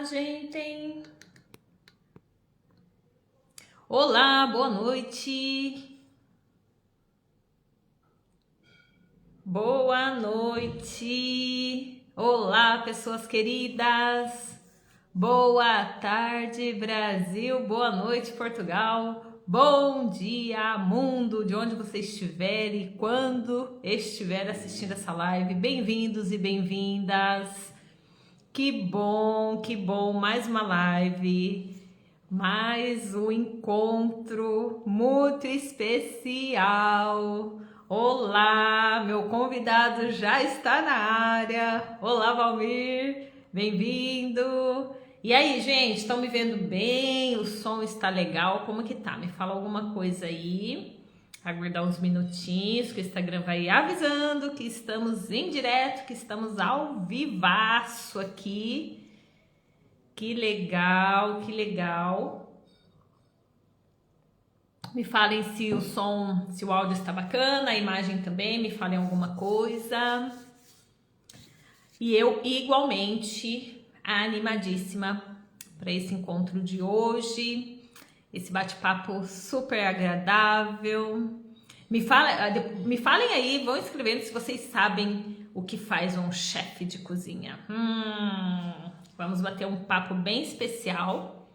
gente. Olá, boa noite. Boa noite. Olá, pessoas queridas. Boa tarde, Brasil. Boa noite, Portugal. Bom dia, mundo, de onde você estiver e quando estiver assistindo essa live. Bem-vindos e bem-vindas. Que bom, mais uma live. Mais um encontro muito especial. Olá, meu convidado já está na área. Olá, Valmir, bem-vindo. E aí, gente, estão me vendo bem? O som está legal? Como que tá? Me fala alguma coisa aí. Aguardar uns minutinhos que o Instagram vai avisando que estamos em direto, que estamos ao vivaço aqui. Que legal, que legal. Me falem se o som, se o áudio está bacana, a imagem também, me falem alguma coisa. E eu igualmente animadíssima para esse encontro de hoje, esse bate-papo super agradável. Me falem aí, vão escrevendo se vocês sabem o que faz um chefe de cozinha. Vamos bater um papo bem especial.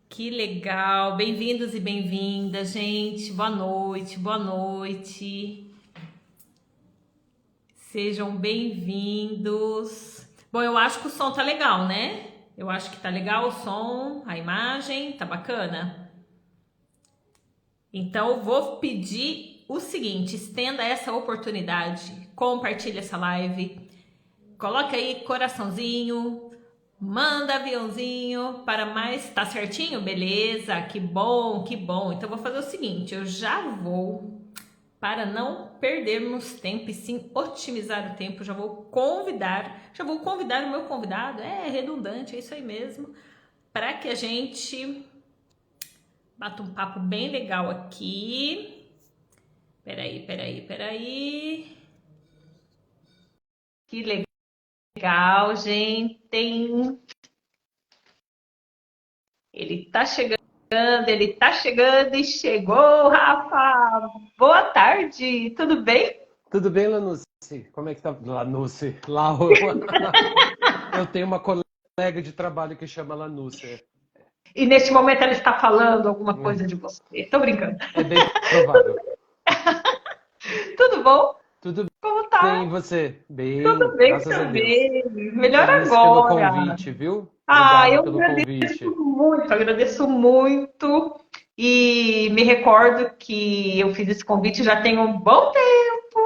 Que legal, bem-vindos e bem-vindas, gente. Boa noite, boa noite. Sejam bem-vindos. Bom, eu acho que o som tá legal, né? Eu acho que tá legal o som, a imagem, tá bacana? Então, eu vou pedir o seguinte, estenda essa oportunidade, compartilhe essa live, coloque aí coraçãozinho, manda aviãozinho para mais... Tá certinho? Beleza, que bom, que bom. Então, eu vou fazer o seguinte, eu já vou, para não perdermos tempo e sim otimizar o tempo, já vou convidar o meu convidado, é redundante, é isso aí mesmo, para que a gente bata um papo bem legal aqui. Peraí. Que legal, gente. Ele tá chegando e chegou, Rafa. Boa tarde, tudo bem? Tudo bem, Lanusse? Como é que tá? Lanusse, Laura. Eu tenho uma colega de trabalho que chama Lanusse. E neste momento ela está falando alguma coisa de você. Tô brincando. É bem provável. Tudo bom? Tudo Como bem, e tá? você? Tudo Bem, bem graças a Deus. também. Melhor Agradeço pelo agora. convite, viu? Ah, Obrigado eu pelo convite. agradeço muito. E me recordo que eu fiz esse convite já tem um bom tempo,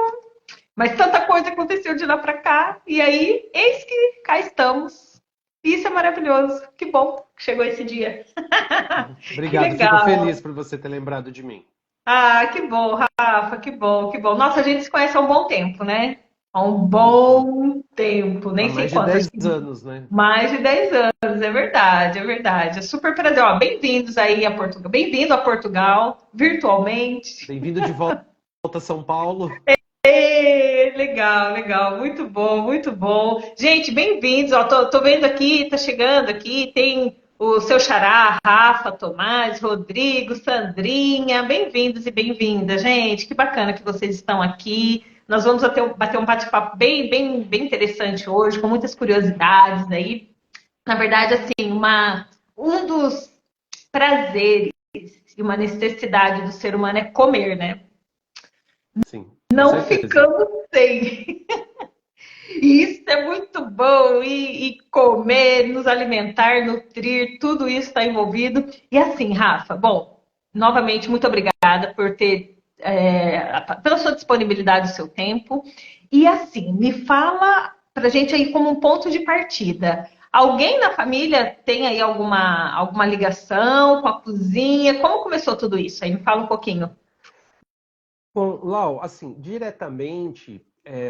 mas tanta coisa aconteceu de lá para cá, e aí, eis que cá estamos. Isso é maravilhoso. Que bom que chegou esse dia. Que Obrigado, fico legal. feliz por você ter lembrado de mim. Ah, que bom, Rafa, que bom, que bom. Nossa, a gente se conhece há um bom tempo, né? Há um Uhum. bom tempo, Há nem sei mais de quanto, acho 10 que anos, né? mais de 10 anos, é verdade, é verdade. É super prazer. Ó, bem-vindos aí a Portugal. Bem-vindo a Portugal, virtualmente. Bem-vindo de volta a São Paulo. Ê, legal, legal, muito bom, muito bom. Gente, bem-vindos. Ó, tô vendo aqui, tá chegando aqui, tem o seu xará, Rafa, Tomás, Rodrigo, Sandrinha. Bem-vindos e bem-vindas, gente. Que bacana que vocês estão aqui. Nós vamos bater um bate-papo bem interessante hoje, com muitas curiosidades aí. Na verdade, assim, um dos prazeres e uma necessidade do ser humano é comer, né? Sim, com Não certeza. ficamos sem. E isso é muito bom. E comer, nos alimentar, nutrir, tudo isso está envolvido. E assim, Rafa, bom, novamente, muito obrigada por ter, pela sua disponibilidade do seu tempo. E assim, me fala pra gente aí como um ponto de partida. Alguém na família tem aí alguma ligação com a cozinha? Como começou tudo isso? Aí me fala um pouquinho. Bom, Lau, assim, diretamente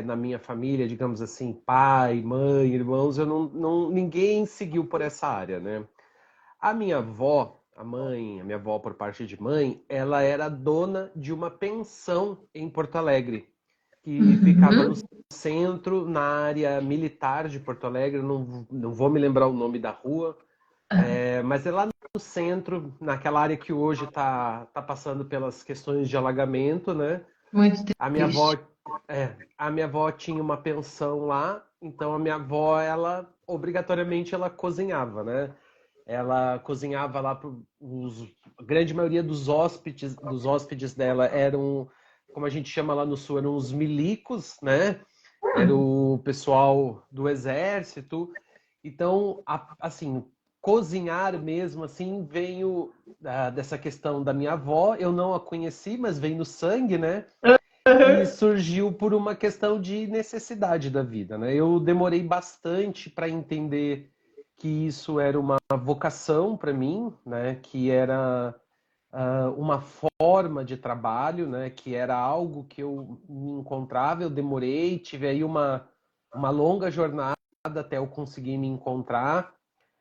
na minha família, digamos assim, pai, mãe, irmãos, eu ninguém seguiu por essa área, né? A minha avó, a minha avó por parte de mãe, ela era dona de uma pensão em Porto Alegre. que ficava no Uhum. centro, na área militar de Porto Alegre, não vou me lembrar o nome da rua, mas é lá no centro, naquela área que hoje tá passando pelas questões de alagamento, né? Muito A minha avó, triste. a minha avó tinha uma pensão lá, então a minha avó, ela obrigatoriamente ela cozinhava, né? Ela cozinhava lá para a grande maioria dos hóspedes dela eram, como a gente chama lá no sul, eram os milicos, né? Era o pessoal do exército. Então, assim, cozinhar mesmo assim veio dessa questão da minha avó. Eu não a conheci, mas veio no sangue, né? E surgiu por uma questão de necessidade da vida, né? Eu demorei bastante para entender que isso era uma vocação para mim, né? Que era uma forma de trabalho, né? Que era algo que eu me encontrava. Eu demorei, tive aí uma longa jornada até eu conseguir me encontrar,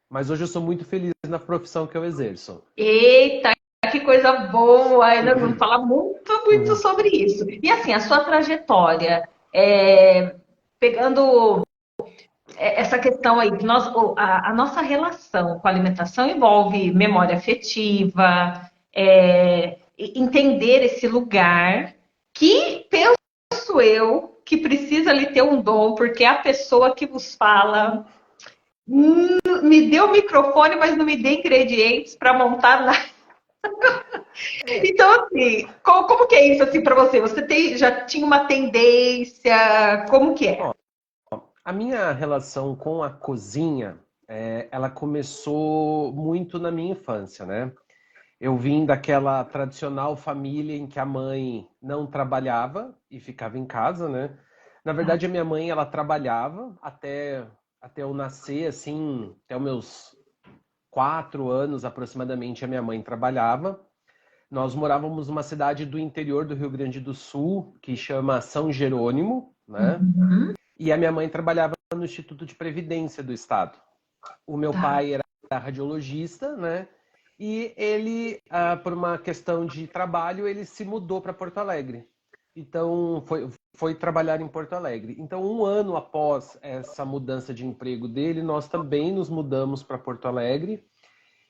mas hoje eu sou muito feliz na profissão que eu exerço. Eita, que coisa boa! Ainda vamos falar muito, muito sobre isso. E assim, a sua trajetória, pegando essa questão aí, que a nossa relação com a alimentação envolve memória afetiva, entender esse lugar que penso eu que precisa ali ter um dom, porque é a pessoa que vos fala me deu o microfone, mas não me dê ingredientes para montar nada. É, Então, assim, como que é isso assim para você? Você já tinha uma tendência? Como que é? ó, a minha relação com a cozinha, ela começou muito na minha infância, né? Eu vim daquela tradicional família em que a mãe não trabalhava e ficava em casa, né? Na verdade, a minha mãe, ela trabalhava até eu nascer, assim, até os meus 4 anos aproximadamente, a minha mãe trabalhava. Nós morávamos numa cidade do interior do Rio Grande do Sul, que chama São Jerônimo, né? Uhum, E a minha mãe trabalhava no Instituto de Previdência do Estado. O meu tá. pai era radiologista, né? E ele, por uma questão de trabalho, ele se mudou para Porto Alegre. Então, foi trabalhar em Porto Alegre. Então, um ano após essa mudança de emprego dele, nós também nos mudamos para Porto Alegre.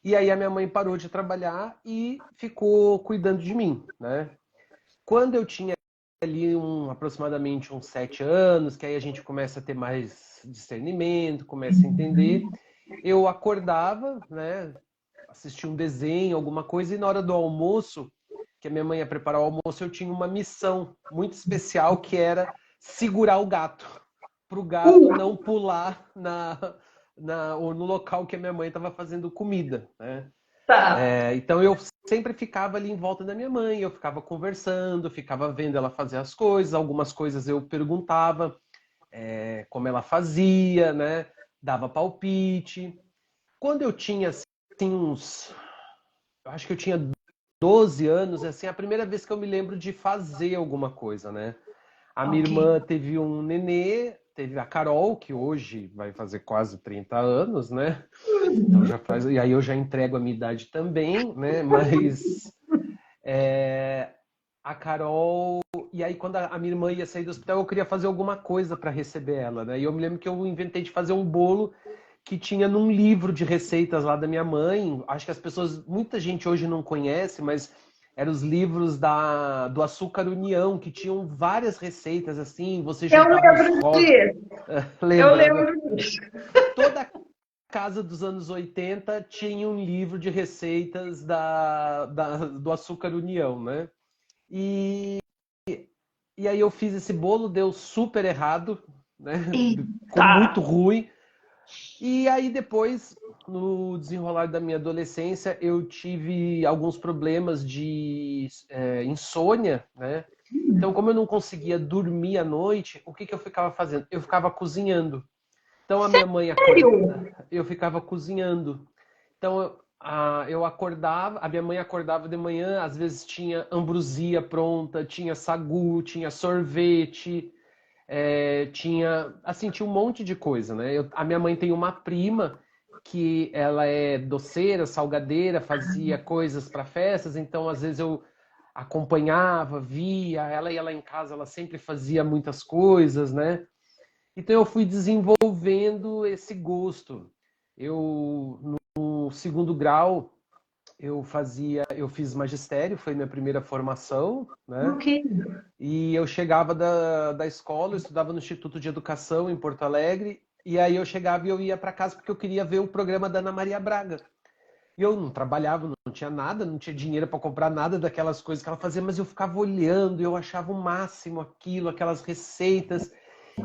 E aí a minha mãe parou de trabalhar e ficou cuidando de mim, né? Quando eu tinha ali aproximadamente uns 7 anos, que aí a gente começa a ter mais discernimento, começa a entender, eu acordava, né? Assistia um desenho, alguma coisa, e na hora do almoço, que a minha mãe ia preparar o almoço, eu tinha uma missão muito especial que era segurar o gato, para o gato não pular ou no local que a minha mãe estava fazendo comida, né? Tá. Então eu sempre ficava ali em volta da minha mãe, eu ficava conversando, ficava vendo ela fazer as coisas, algumas coisas eu perguntava como ela fazia, né? Dava palpite. Quando eu tinha assim, eu acho que eu tinha 12 anos, assim, a primeira vez que eu me lembro de fazer alguma coisa, né? A minha Ok. irmã teve um nenê, teve a Carol, que hoje vai fazer quase 30 anos, né? Então já faz, e aí eu já entrego a minha idade também, né? Mas a Carol, e aí quando a minha irmã ia sair do hospital, eu queria fazer alguma coisa para receber ela, né? E eu me lembro que eu inventei de fazer um bolo que tinha num livro de receitas lá da minha mãe. Acho que as pessoas, muita gente hoje não conhece, mas eram os livros do Açúcar União, que tinham várias receitas assim, você Eu juntava os lembro rótulos, disso. Eu lembra, né? lembro disso. Toda casa dos anos 80 tinha um livro de receitas do Açúcar União, né? E, e aí eu fiz esse bolo, deu super errado, né? Ficou Eita. muito ruim. E aí depois, no desenrolar da minha adolescência, eu tive alguns problemas de insônia, né? Então, como eu não conseguia dormir à noite, o que que eu ficava fazendo? Eu ficava cozinhando. Então, a minha mãe Sério? eu ficava cozinhando. Então, eu acordava, a minha mãe acordava de manhã, às vezes tinha ambrosia pronta, tinha sagu, tinha sorvete, tinha um monte de coisa, né? A minha mãe tem uma prima que ela é doceira, salgadeira, fazia coisas para festas, então às vezes acompanhava, via, ela ia lá em casa, ela sempre fazia muitas coisas, né? Então eu fui desenvolvendo esse gosto. Eu, no segundo grau, eu fiz magistério, foi minha primeira formação, né? Ok. E eu chegava da escola, eu estudava no Instituto de Educação em Porto Alegre, e aí eu chegava e eu ia para casa porque eu queria ver o programa da Ana Maria Braga. E eu não trabalhava, não tinha nada, não tinha dinheiro para comprar nada daquelas coisas que ela fazia, mas eu ficava olhando, eu achava o máximo aquilo, aquelas receitas,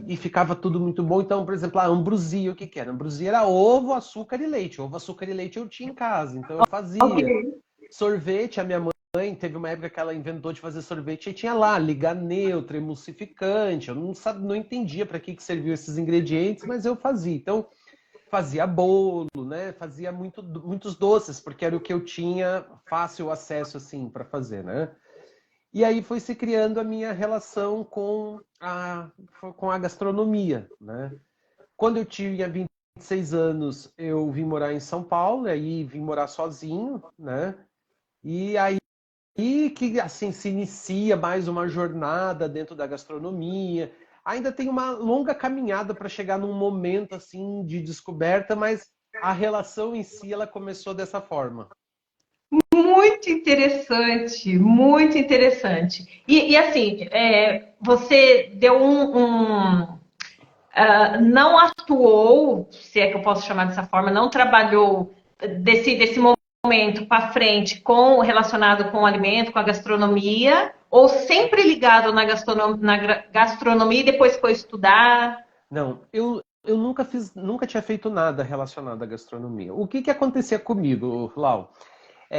e ficava tudo muito bom. Então, por exemplo, a ambrosia, o que que era? Ambrosia era ovo, açúcar e leite. Ovo, açúcar e leite eu tinha em casa, então eu Ok. fazia. Sorvete, a minha mãe teve uma época que ela inventou de fazer sorvete e tinha lá liga neutra, emulsificante. Eu não entendia para que serviam esses ingredientes, mas eu fazia. Então, fazia bolo, né? Fazia muitos doces, porque era o que eu tinha fácil acesso assim para fazer, né? E aí foi se criando a minha relação com a gastronomia, né? Quando eu tinha 26 anos, eu vim morar em São Paulo, e aí vim morar sozinho, né? E aí que assim se inicia mais uma jornada dentro da gastronomia. Ainda tem uma longa caminhada para chegar num momento assim de descoberta, mas a relação em si ela começou dessa forma. Muito interessante, muito interessante. E assim, você deu não atuou, se é que eu posso chamar dessa forma, não trabalhou desse momento para frente com relacionado com o alimento, com a gastronomia, ou sempre ligado na gastronomia e depois foi estudar? Não, eu nunca tinha feito nada relacionado à gastronomia. O que que acontecia comigo, Lau?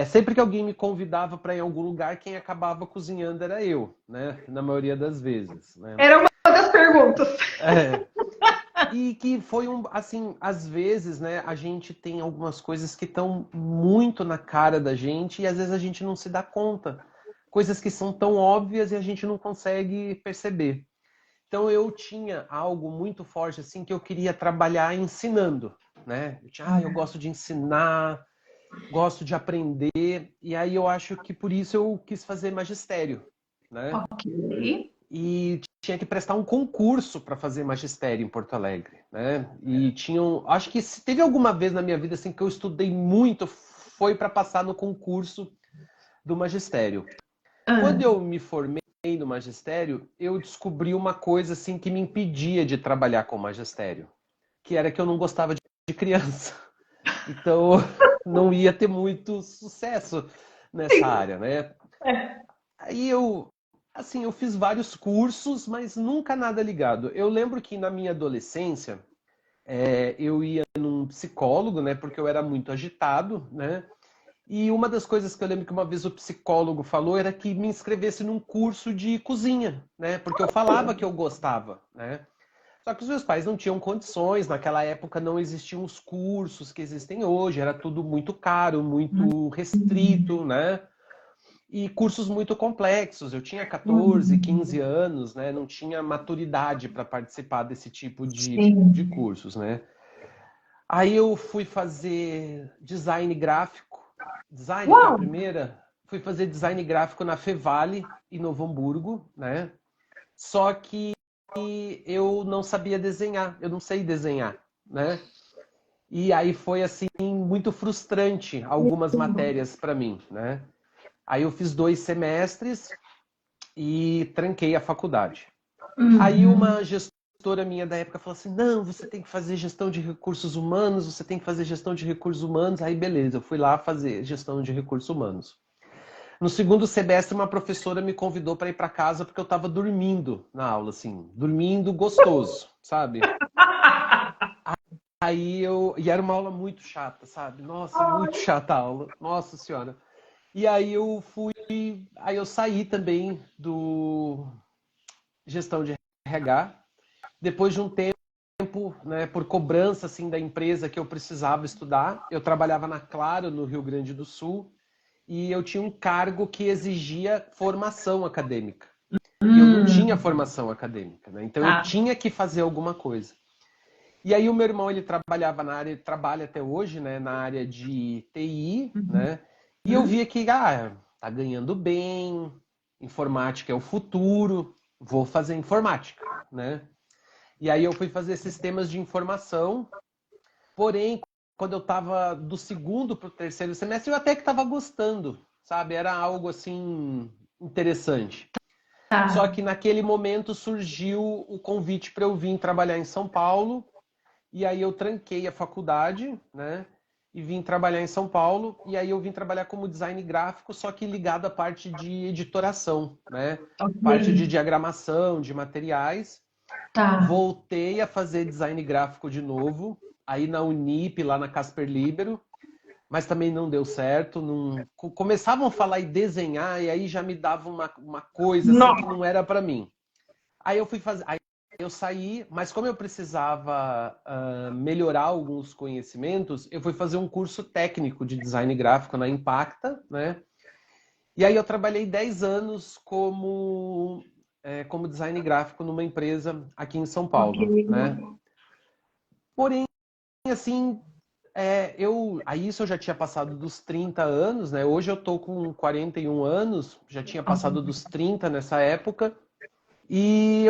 Sempre que alguém me convidava para ir em algum lugar, quem acabava cozinhando era eu, né? Na maioria das vezes, né? Era uma das perguntas. É, e que foi assim, às vezes, né, a gente tem algumas coisas que estão muito na cara da gente e às vezes a gente não se dá conta. Coisas que são tão óbvias e a gente não consegue perceber. Então eu tinha algo muito forte assim que eu queria trabalhar ensinando, né? Eu gosto de ensinar, gosto de aprender, e aí eu acho que por isso eu quis fazer magistério, né? Ok. E tinha que prestar um concurso para fazer magistério em Porto Alegre, né? E tinham, acho que se teve alguma vez na minha vida assim que eu estudei muito foi para passar no concurso do magistério. Quando Ah, eu me formei no magistério, eu descobri uma coisa assim que me impedia de trabalhar com magistério, que era que eu não gostava de criança. Então, não ia ter muito sucesso nessa área, né? Aí assim, eu fiz vários cursos, mas nunca nada ligado. Eu lembro que na minha adolescência, eu ia num psicólogo, né? Porque eu era muito agitado, né? E uma das coisas que eu lembro que uma vez o psicólogo falou era que me inscrevesse num curso de cozinha, né? Porque eu falava que eu gostava, né? Só que os meus pais não tinham condições, naquela época não existiam os cursos que existem hoje, era tudo muito caro, muito restrito, né? E cursos muito complexos. Eu tinha 14, 15 anos, né? Não tinha maturidade para participar desse tipo de sim. cursos, né? Aí eu fui fazer design gráfico. Design foi a Uau! primeira. Fui fazer design gráfico na Fevale, em Novo Hamburgo, né? Só que eu não sabia desenhar, eu não sei desenhar, né? E aí foi assim muito frustrante algumas matérias para mim, né? Aí eu fiz 2 semestres e tranquei a faculdade. Aí Uhum. uma gestora minha da época falou assim: "Não, você tem que fazer gestão de recursos humanos, você tem que fazer gestão de recursos humanos". Aí beleza, eu fui lá fazer gestão de recursos humanos. No segundo semestre, uma professora me convidou para ir para casa porque eu estava dormindo na aula, assim, dormindo gostoso, sabe? E era uma aula muito chata, sabe? Nossa, muito chata a aula, nossa senhora. E aí eu saí também do gestão de RH, depois de um tempo, né, por cobrança assim da empresa que eu precisava estudar. Eu trabalhava na Claro, no Rio Grande do Sul, e eu tinha um cargo que exigia formação acadêmica. E eu não tinha Hum, formação acadêmica, né? Então eu tá. tinha que fazer alguma coisa. E aí o meu irmão, ele trabalhava na área, ele trabalha até hoje, né, na área de TI, Uhum. né? E eu via que, tá ganhando bem, informática é o futuro, vou fazer informática, né? E aí eu fui fazer sistemas de informação, porém, quando eu estava do segundo para o terceiro semestre, eu até que estava gostando, sabe? Era algo assim interessante. Só Tá. que naquele momento surgiu o convite para eu vir trabalhar em São Paulo, e aí eu tranquei a faculdade, né? E vim trabalhar em São Paulo, e aí eu vim trabalhar como design gráfico, só que ligado à parte de editoração, né? Ok. Parte de diagramação, de materiais. Tá. Voltei a fazer design gráfico de novo, aí na Unip, lá na Casper Libero, mas também não deu certo. Não... Começavam a falar em desenhar, e aí já me dava uma coisa assim que Não. não era para mim. Aí eu fui fazer. Aí eu saí, mas como eu precisava melhorar alguns conhecimentos, eu fui fazer um curso técnico de design gráfico na Impacta, né? E aí eu trabalhei 10 anos como design gráfico numa empresa aqui em São Ok. Paulo, né? Porém, assim, aí isso eu já tinha passado dos 30 anos, né? Hoje eu tô com 41 anos, já tinha passado dos 30 nessa época, e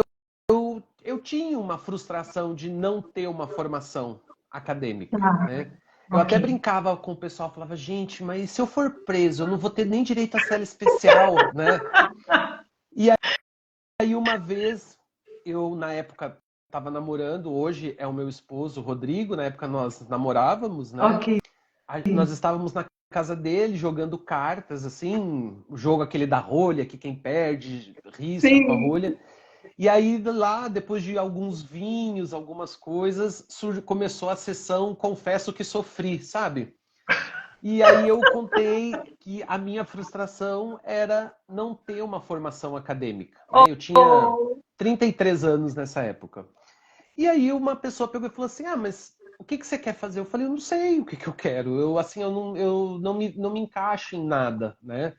eu tinha uma frustração de não ter uma formação acadêmica, Tá. né? Eu Ok. até brincava com o pessoal, falava, gente, mas se eu for preso, eu não vou ter nem direito à cela especial, né? E aí uma vez, eu na época estava namorando, hoje é o meu esposo, Rodrigo, na época nós namorávamos, né? Ok. Nós estávamos na casa dele jogando cartas, assim, o jogo aquele da rolha, que quem perde risca com a Sim. rolha. E aí lá, depois de alguns vinhos, algumas coisas, começou a sessão Confesso que Sofri, sabe? E aí eu contei que a minha frustração era não ter uma formação acadêmica, né? Eu tinha Oh. 33 anos nessa época. E aí uma pessoa pegou e falou assim: "Ah, mas o que que você quer fazer?" Eu falei: "Eu não sei o que que eu quero. Eu assim, eu não me encaixo em nada, né?"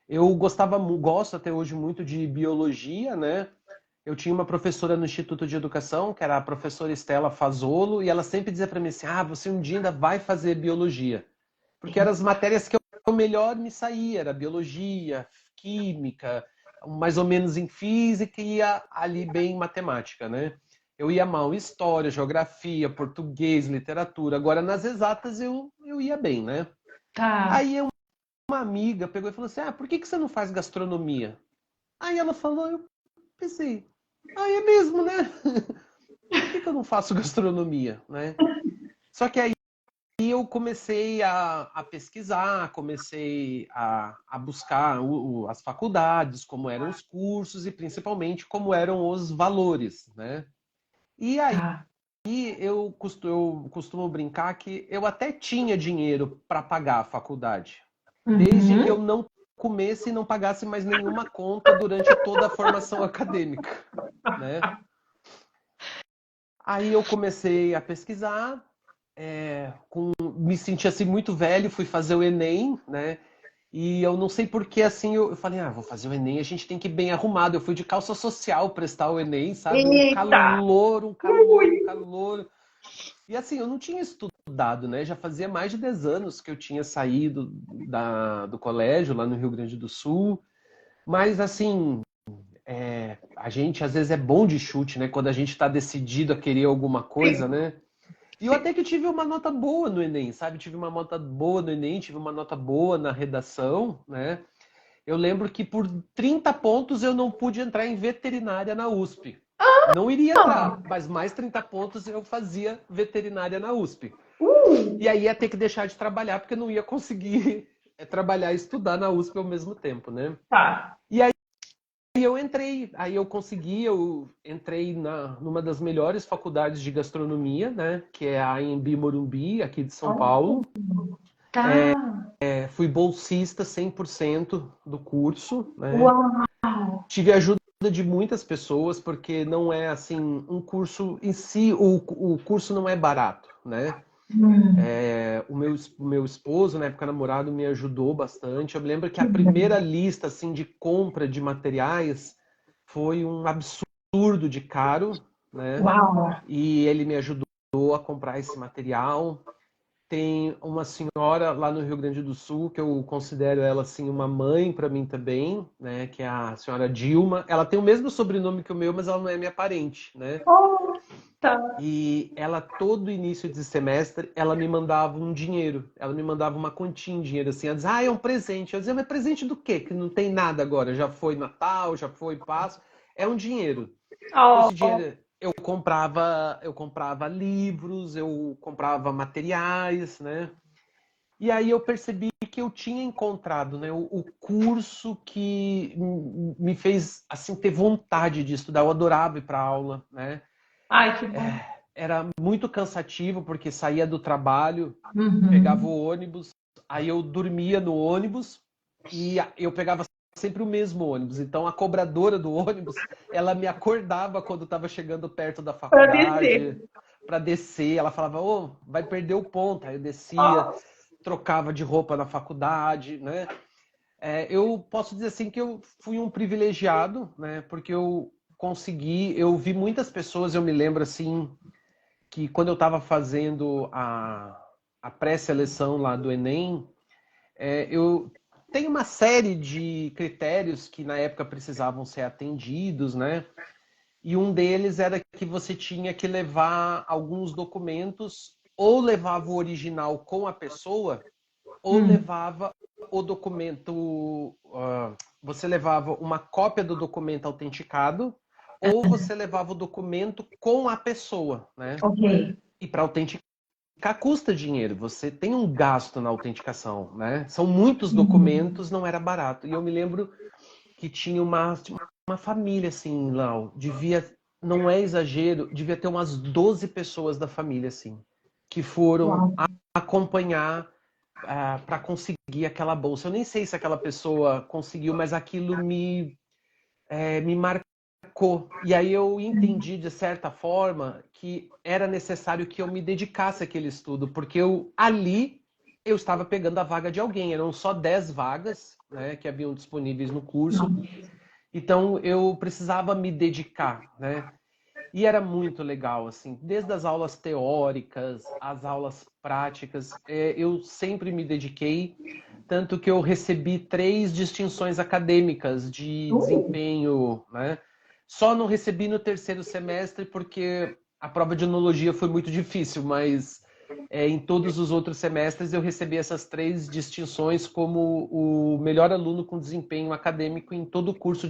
Eu gosto até hoje muito de biologia, né? Eu tinha uma professora no Instituto de Educação, que era a professora Estela Fazolo, e ela sempre dizia para mim assim: "Ah, você um dia ainda vai fazer biologia." Porque eram as matérias que eu melhor me saía, era biologia, química, mais ou menos em física e ia ali bem em matemática, né? Eu ia mal em história, geografia, português, literatura. Agora, nas exatas, eu ia bem, né? Tá. Aí uma amiga pegou e falou assim: "Ah, por que que você não faz gastronomia?" Aí ela falou, eu pensei, ah, é mesmo, né? Por que que eu não faço gastronomia, né? Só que aí eu comecei a pesquisar, comecei a buscar as faculdades, como eram os cursos e principalmente como eram os valores, né? E aí Tá. eu costumo brincar que eu até tinha dinheiro para pagar a faculdade, desde que eu Uhum. não comesse e não pagasse mais nenhuma conta durante toda a formação acadêmica, né? Aí eu comecei a pesquisar, me senti assim muito velho, fui fazer o Enem, né? E eu não sei por que assim eu falei, vou fazer o Enem, a gente tem que ir bem arrumado. Eu fui de calça social prestar o Enem, sabe? Um Eita. calor, um Ui. calor, um calor. E assim, eu não tinha estudado, né? Já fazia mais de 10 anos que eu tinha saído do colégio lá no Rio Grande do Sul. Mas assim, a gente às vezes é bom de chute, né? Quando a gente está decidido a querer alguma coisa, Sim. né? E eu Sim. até que tive uma nota boa no Enem, sabe? Tive uma nota boa no Enem, tive uma nota boa na redação, né? Eu lembro que por 30 pontos eu não pude entrar em veterinária na USP. Não iria entrar, Ah. mas mais 30 pontos eu fazia veterinária na USP. Uh. E aí ia ter que deixar de trabalhar porque eu não ia conseguir trabalhar e estudar na USP ao mesmo tempo, né? Tá. E aí eu entrei, aí eu entrei numa das melhores faculdades de gastronomia, né? Que é a AMB Morumbi, aqui de São Oh. Paulo. Tá. Fui bolsista 100% do curso, né? Uau. Tive a ajuda de muitas pessoas, porque não é assim, um curso em si, o curso não é barato, né? Hum. O meu esposo, na época namorado, me ajudou bastante. Eu me lembro que a Que bom. primeira lista assim, de compra de materiais foi um absurdo de caro, né? Uau. E ele me ajudou a comprar esse material. Tem uma senhora lá no Rio Grande do Sul, que eu considero ela assim uma mãe para mim também, né? Que é a senhora Dilma. Ela tem o mesmo sobrenome que o meu, mas ela não é minha parente, né? Oh, tá. E ela, todo início de semestre, ela me mandava um dinheiro. Ela me mandava uma quantia em dinheiro, assim. Ela dizia, ah, é um presente. Eu dizia, mas presente do quê? Que não tem nada agora. Já foi Natal, já foi Páscoa. É um dinheiro. Com esse Oh, dinheiro, eu comprava livros, eu comprava materiais, né? E aí eu percebi que eu tinha encontrado, né, o curso que me fez assim ter vontade de estudar. Eu adorava ir para aula, né? ai, que bom. Era muito cansativo porque saía do trabalho, pegava Uhum. o ônibus, aí eu dormia no ônibus e eu pegava sempre o mesmo ônibus. Então a cobradora do ônibus, ela me acordava quando estava chegando perto da Para descer. faculdade para descer. Ela falava, ô, vai perder o ponto. Aí eu descia, Oh, trocava de roupa na faculdade, né? Eu posso dizer assim que eu fui um privilegiado, né? Porque eu vi muitas pessoas, eu me lembro assim, que quando eu estava fazendo a pré-seleção lá do Enem, eu tenho uma série de critérios que na época precisavam ser atendidos, né? E um deles era que você tinha que levar alguns documentos, ou levava o original com a pessoa, ou hum. levava o documento, você levava uma cópia do documento autenticado, ou você levava o documento com a pessoa, né? Ok. E para autenticar custa dinheiro, você tem um gasto na autenticação, né? São muitos Uhum. documentos, não era barato. E eu me lembro que tinha uma família assim, Lau, não é exagero, devia ter umas 12 pessoas da família assim, que foram Uau. acompanhar para conseguir aquela bolsa. Eu nem sei se aquela pessoa conseguiu, mas aquilo me marcou. E aí eu entendi, de certa forma, que era necessário que eu me dedicasse àquele estudo, porque ali eu estava pegando a vaga de alguém. Eram só 10 vagas, né, que haviam disponíveis no curso. Então eu precisava me dedicar, né? E era muito legal, assim, desde as aulas teóricas, as aulas práticas, eu sempre me dediquei, tanto que eu recebi 3 distinções acadêmicas de Uh, desempenho, né? Só não recebi no terceiro semestre porque a prova de enologia foi muito difícil, mas em todos os outros semestres eu recebi essas 3 distinções como o melhor aluno com desempenho acadêmico em todo o curso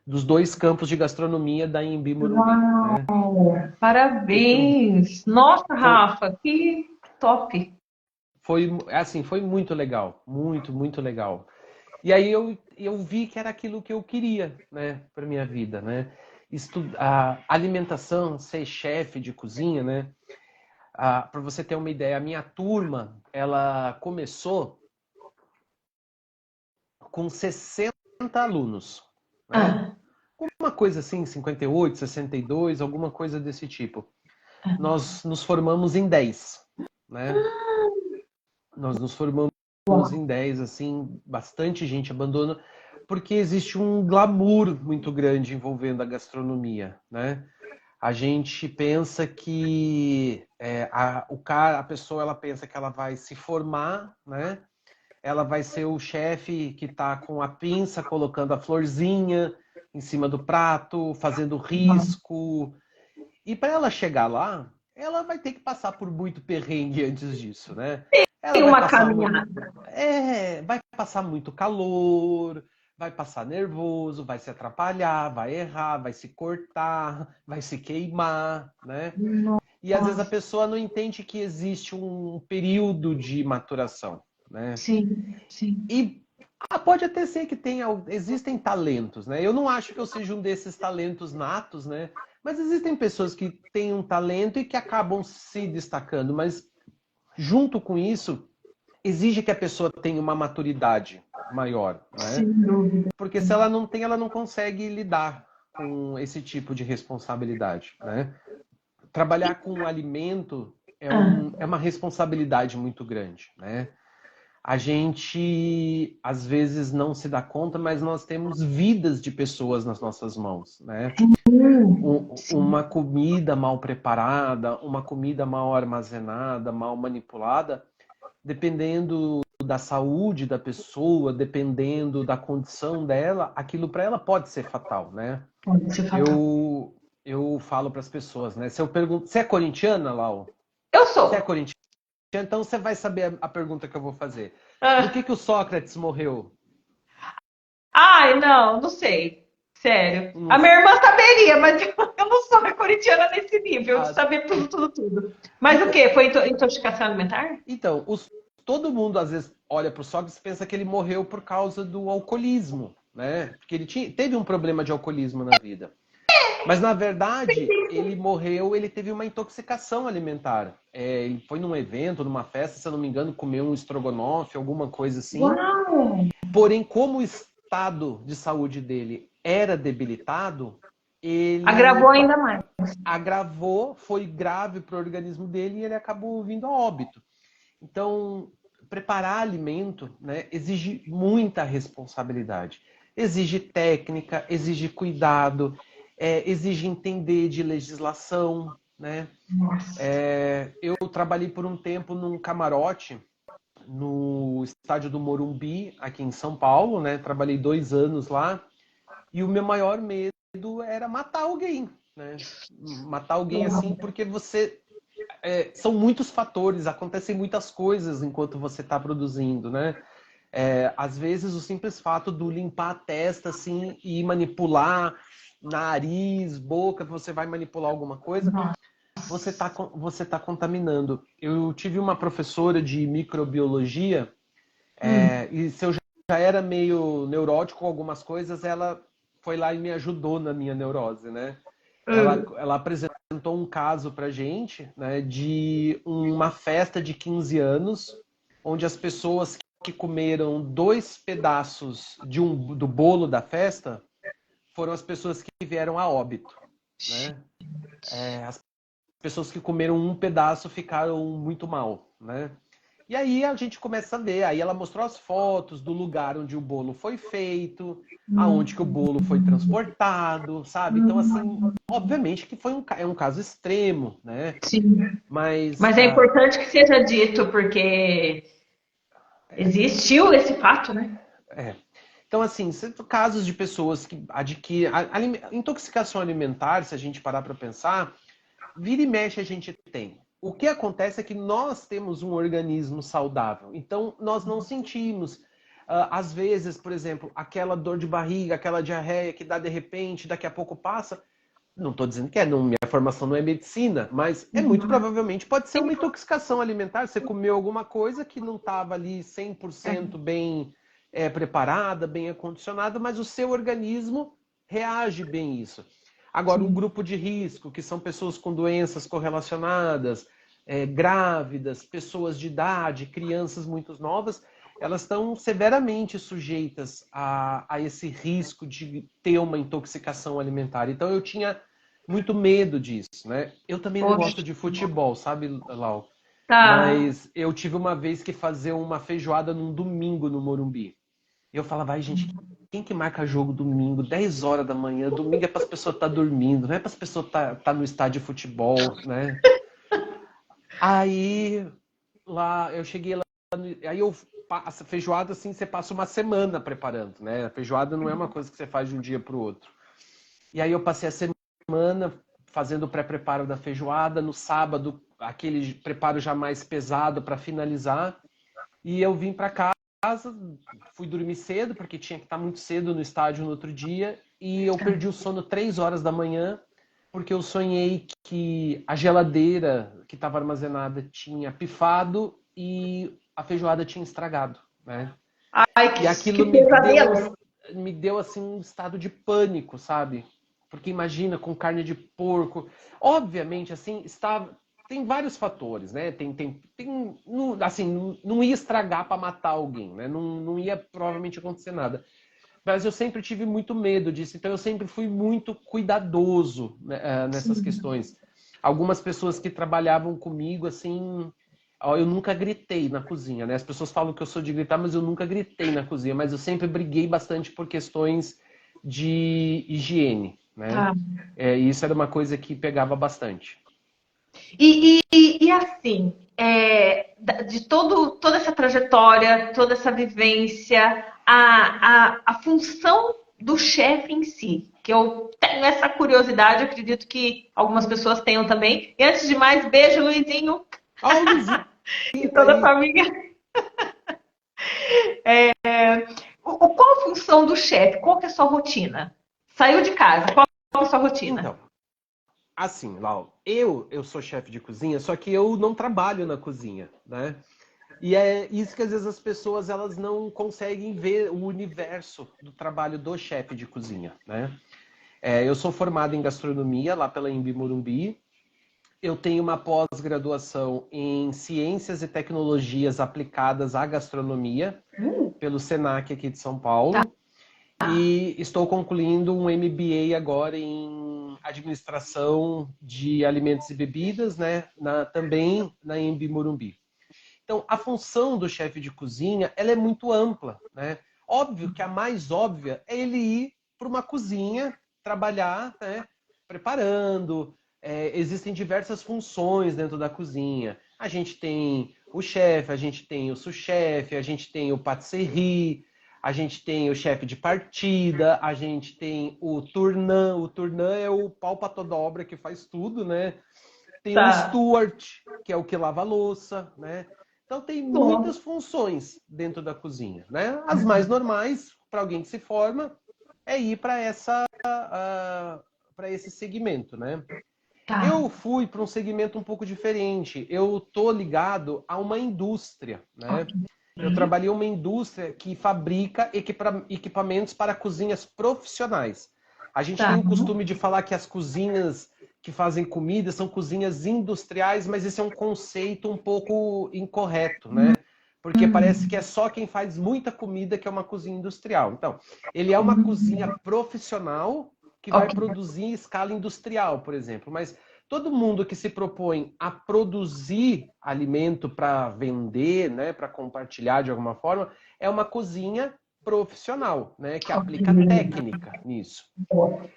dos 2 campos de gastronomia da Anhembi Morumbi, né? Uau! Então, Parabéns! Nossa, foi, Rafa, que top! foi muito legal, muito, muito legal. E aí eu vi que era aquilo que eu queria, né, para minha vida, né? Estudar alimentação, ser chefe de cozinha, né? Para você ter uma ideia, a minha turma, ela começou com 60 alunos, né? Ah, Uma coisa assim, 58, 62, alguma coisa desse tipo. Nós nos formamos em 10, né? Nós nos formamos em uau! 10, assim, bastante gente abandona, porque existe um glamour muito grande envolvendo a gastronomia, né? A gente pensa que a pessoa ela pensa que ela vai se formar, né? Ela vai ser o chefe que está com a pinça colocando a florzinha em cima do prato, fazendo Uau. risco. E para ela chegar lá, ela vai ter que passar por muito perrengue antes disso, né? Ela Tem uma caminhada. vai passar muito calor, vai passar nervoso, vai se atrapalhar, vai errar, vai se cortar, vai se queimar, né? E às vezes a Nossa, pessoa não entende que existe um período de maturação, né? sim, sim. E pode até ser que existem talentos, né? Eu não acho que eu seja um desses talentos natos, né? Mas existem pessoas que têm um talento e que acabam se destacando, mas junto com isso, exige que a pessoa tenha uma maturidade maior, né? Sem dúvida. Porque se ela não tem, ela não consegue lidar com esse tipo de responsabilidade, né? Trabalhar com alimento Ah, é uma responsabilidade muito grande, né? A gente às vezes não se dá conta, mas nós temos vidas de pessoas nas nossas mãos, né? Uma comida mal preparada, uma comida mal armazenada, mal manipulada, dependendo da saúde da pessoa, dependendo da condição dela, aquilo para ela pode ser fatal, né? Pode ser fatal. Eu falo para as pessoas, né? Se eu pergunto, você é corintiana, Lau? Eu Você é sou. corintiana, então você vai saber a pergunta que eu vou fazer. Por Ah. que o Sócrates morreu? Ai, não, não sei. Sério. A Não- minha irmã saberia, mas eu não sou corintiana nesse nível de ah, saber tudo, tudo, tudo. Mas o então, quê? Foi intoxicação alimentar? então todo mundo às vezes olha para o Sócrates e pensa que ele morreu por causa do alcoolismo, né? Porque teve um problema de alcoolismo na vida. Mas na verdade, ele morreu, ele teve uma intoxicação alimentar. Ele foi num evento, numa festa, se eu não me engano, comeu um estrogonofe, alguma coisa assim. Uau! Porém, como o estado de saúde dele era debilitado, ele Agravou ainda mais. agravou, foi grave para o organismo dele e ele acabou vindo a óbito. Então, preparar alimento, né, exige muita responsabilidade. Exige técnica, exige cuidado, exige entender de legislação, né? Nossa. Eu trabalhei por um tempo num camarote no estádio do Morumbi, aqui em São Paulo, né? Trabalhei 2 anos lá e o meu maior medo era matar alguém, né? Matar alguém assim, porque são muitos fatores, acontecem muitas coisas enquanto você está produzindo, né? Às vezes o simples fato do limpar a testa assim e manipular nariz, boca, você vai manipular alguma coisa, você tá contaminando. Eu tive uma professora de microbiologia e se eu já era meio neurótico com algumas coisas, ela foi lá e me ajudou na minha neurose, né? Ela apresentou um caso pra gente, né, de uma festa de 15 anos, onde as pessoas que comeram 2 pedaços do bolo da festa foram as pessoas que vieram a óbito, né? As pessoas que comeram um pedaço ficaram muito mal, né? E aí a gente começa a ver, aí ela mostrou as fotos do lugar onde o bolo foi feito, aonde que o bolo foi transportado, sabe? Então, assim, obviamente que é um caso extremo, né? Sim. Mas, Mas é importante que seja dito, porque existiu esse fato, né? é. Então, assim, casos de pessoas que adquirem... Intoxicação alimentar, se a gente parar para pensar, vira e mexe a gente tem. O que acontece é que nós temos um organismo saudável, então nós não sentimos. Às vezes, por exemplo, aquela dor de barriga, aquela diarreia que dá de repente, daqui a pouco passa. Não estou dizendo que minha formação não é medicina, mas muito provavelmente pode ser uma intoxicação alimentar. Você comeu alguma coisa que não estava ali 100% bem preparada, bem acondicionada, mas o seu organismo reage bem a isso. Agora, um grupo de risco, que são pessoas com doenças correlacionadas, grávidas, pessoas de idade, crianças muito novas, elas estão severamente sujeitas a esse risco de ter uma intoxicação alimentar. Então, eu tinha muito medo disso, né? Eu também não Poxa, gosto de futebol, sabe, Lau? tá. Mas eu tive uma vez que fazer uma feijoada num domingo no Morumbi. E eu falava, ai, gente, quem que marca jogo domingo, 10 horas da manhã? Domingo é para as pessoas estar dormindo, não é para as pessoas estar no estádio de futebol, né? Aí lá eu cheguei lá, aí eu a feijoada assim, você passa uma semana preparando, né? A feijoada não é uma coisa que você faz de um dia para o outro. E aí eu passei a semana fazendo o pré-preparo da feijoada, no sábado aquele preparo já mais pesado para finalizar, e eu vim para casa, fui dormir cedo porque tinha que estar muito cedo no estádio no outro dia, e eu perdi o sono 3 horas da manhã porque eu sonhei que a geladeira que estava armazenada tinha pifado e a feijoada tinha estragado, né? Ai, E aquilo que pesadelo. me deu assim um estado de pânico, sabe? Porque imagina com carne de porco. Obviamente, assim, tem vários fatores, né? Assim, não ia estragar para matar alguém, né? Não ia provavelmente acontecer nada. Mas eu sempre tive muito medo disso, então eu sempre fui muito cuidadoso, né, nessas questões. Algumas pessoas que trabalhavam comigo, assim, ó, eu nunca gritei na cozinha, né? As pessoas falam que eu sou de gritar, mas eu nunca gritei na cozinha, mas eu sempre briguei bastante por questões de higiene, né? Tá. E isso era uma coisa que pegava bastante. E assim, de toda essa trajetória, toda essa vivência, a função do chefe em si, que eu tenho essa curiosidade, eu acredito que algumas pessoas tenham também. E antes de mais, beijo, Luizinho, Ah, o Luizinho e tá toda a aí. família. Qual a função do chefe? Qual que é a sua rotina? Saiu de casa, qual que é a sua rotina? Então, assim, Lau, eu sou chefe de cozinha, só que eu não trabalho na cozinha, né? E é isso que às vezes as pessoas elas não conseguem ver o universo do trabalho do chefe de cozinha, né? Eu sou formado em gastronomia lá pela Embi Morumbi. Eu tenho uma pós-graduação em ciências e tecnologias aplicadas à gastronomia pelo Senac aqui de São Paulo. E estou concluindo um MBA agora em administração de alimentos e bebidas, né? Também na Embi Morumbi. Então, a função do chefe de cozinha, ela é muito ampla, né? Óbvio que a mais óbvia é ele ir para uma cozinha, trabalhar, né? Preparando. Existem diversas funções dentro da cozinha. A gente tem o chefe, a gente tem o sous-chefe, a gente tem o patisserie, a gente tem o chefe de partida, a gente tem o tournant. O tournant é o pau para toda obra que faz tudo, né? Tem o Tá. steward, que é o que lava a louça, né? Então tem muitas Bom, funções dentro da cozinha, né? As mais normais para alguém que se forma é ir para esse segmento, né? tá. Eu fui para um segmento um pouco diferente. Eu tô ligado a uma indústria, né? Ok. Eu trabalhei em uma indústria que fabrica equipamentos para cozinhas profissionais. A gente tem Tá. o costume de falar que as cozinhas que fazem comida são cozinhas industriais, mas esse é um conceito um pouco incorreto, né? Porque parece que é só quem faz muita comida que é uma cozinha industrial. Então, ele é uma cozinha profissional que vai Ok. produzir em escala industrial, por exemplo. Mas todo mundo que se propõe a produzir alimento para vender, né, para compartilhar de alguma forma, é uma cozinha profissional, né, que Ok. aplica técnica nisso. Boa.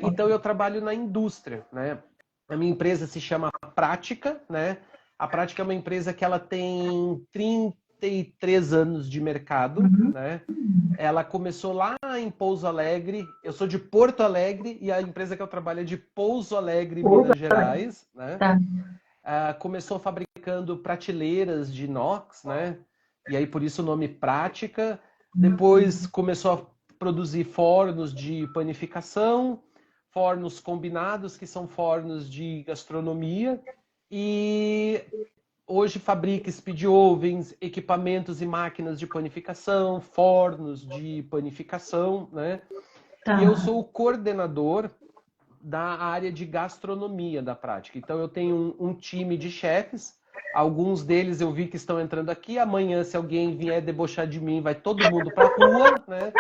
Então eu trabalho na indústria, né? A minha empresa se chama Prática, né? A Prática é uma empresa que ela tem 33 anos de mercado, né? Ela começou lá em Pouso Alegre. Eu sou de Porto Alegre e a empresa que eu trabalho é de Pouso Alegre, Pousa. Minas Gerais, né? Tá. Começou fabricando prateleiras de inox, né? E aí por isso o nome Prática. Depois começou a produzir fornos de panificação, fornos combinados, que são fornos de gastronomia, e hoje fabrica speed ovens, equipamentos e máquinas de panificação, fornos de panificação, né? E eu Tá. sou o coordenador da área de gastronomia da prática. Então eu tenho um time de chefes, alguns deles eu vi que estão entrando aqui. Amanhã, se alguém vier debochar de mim, vai todo mundo para a rua, né?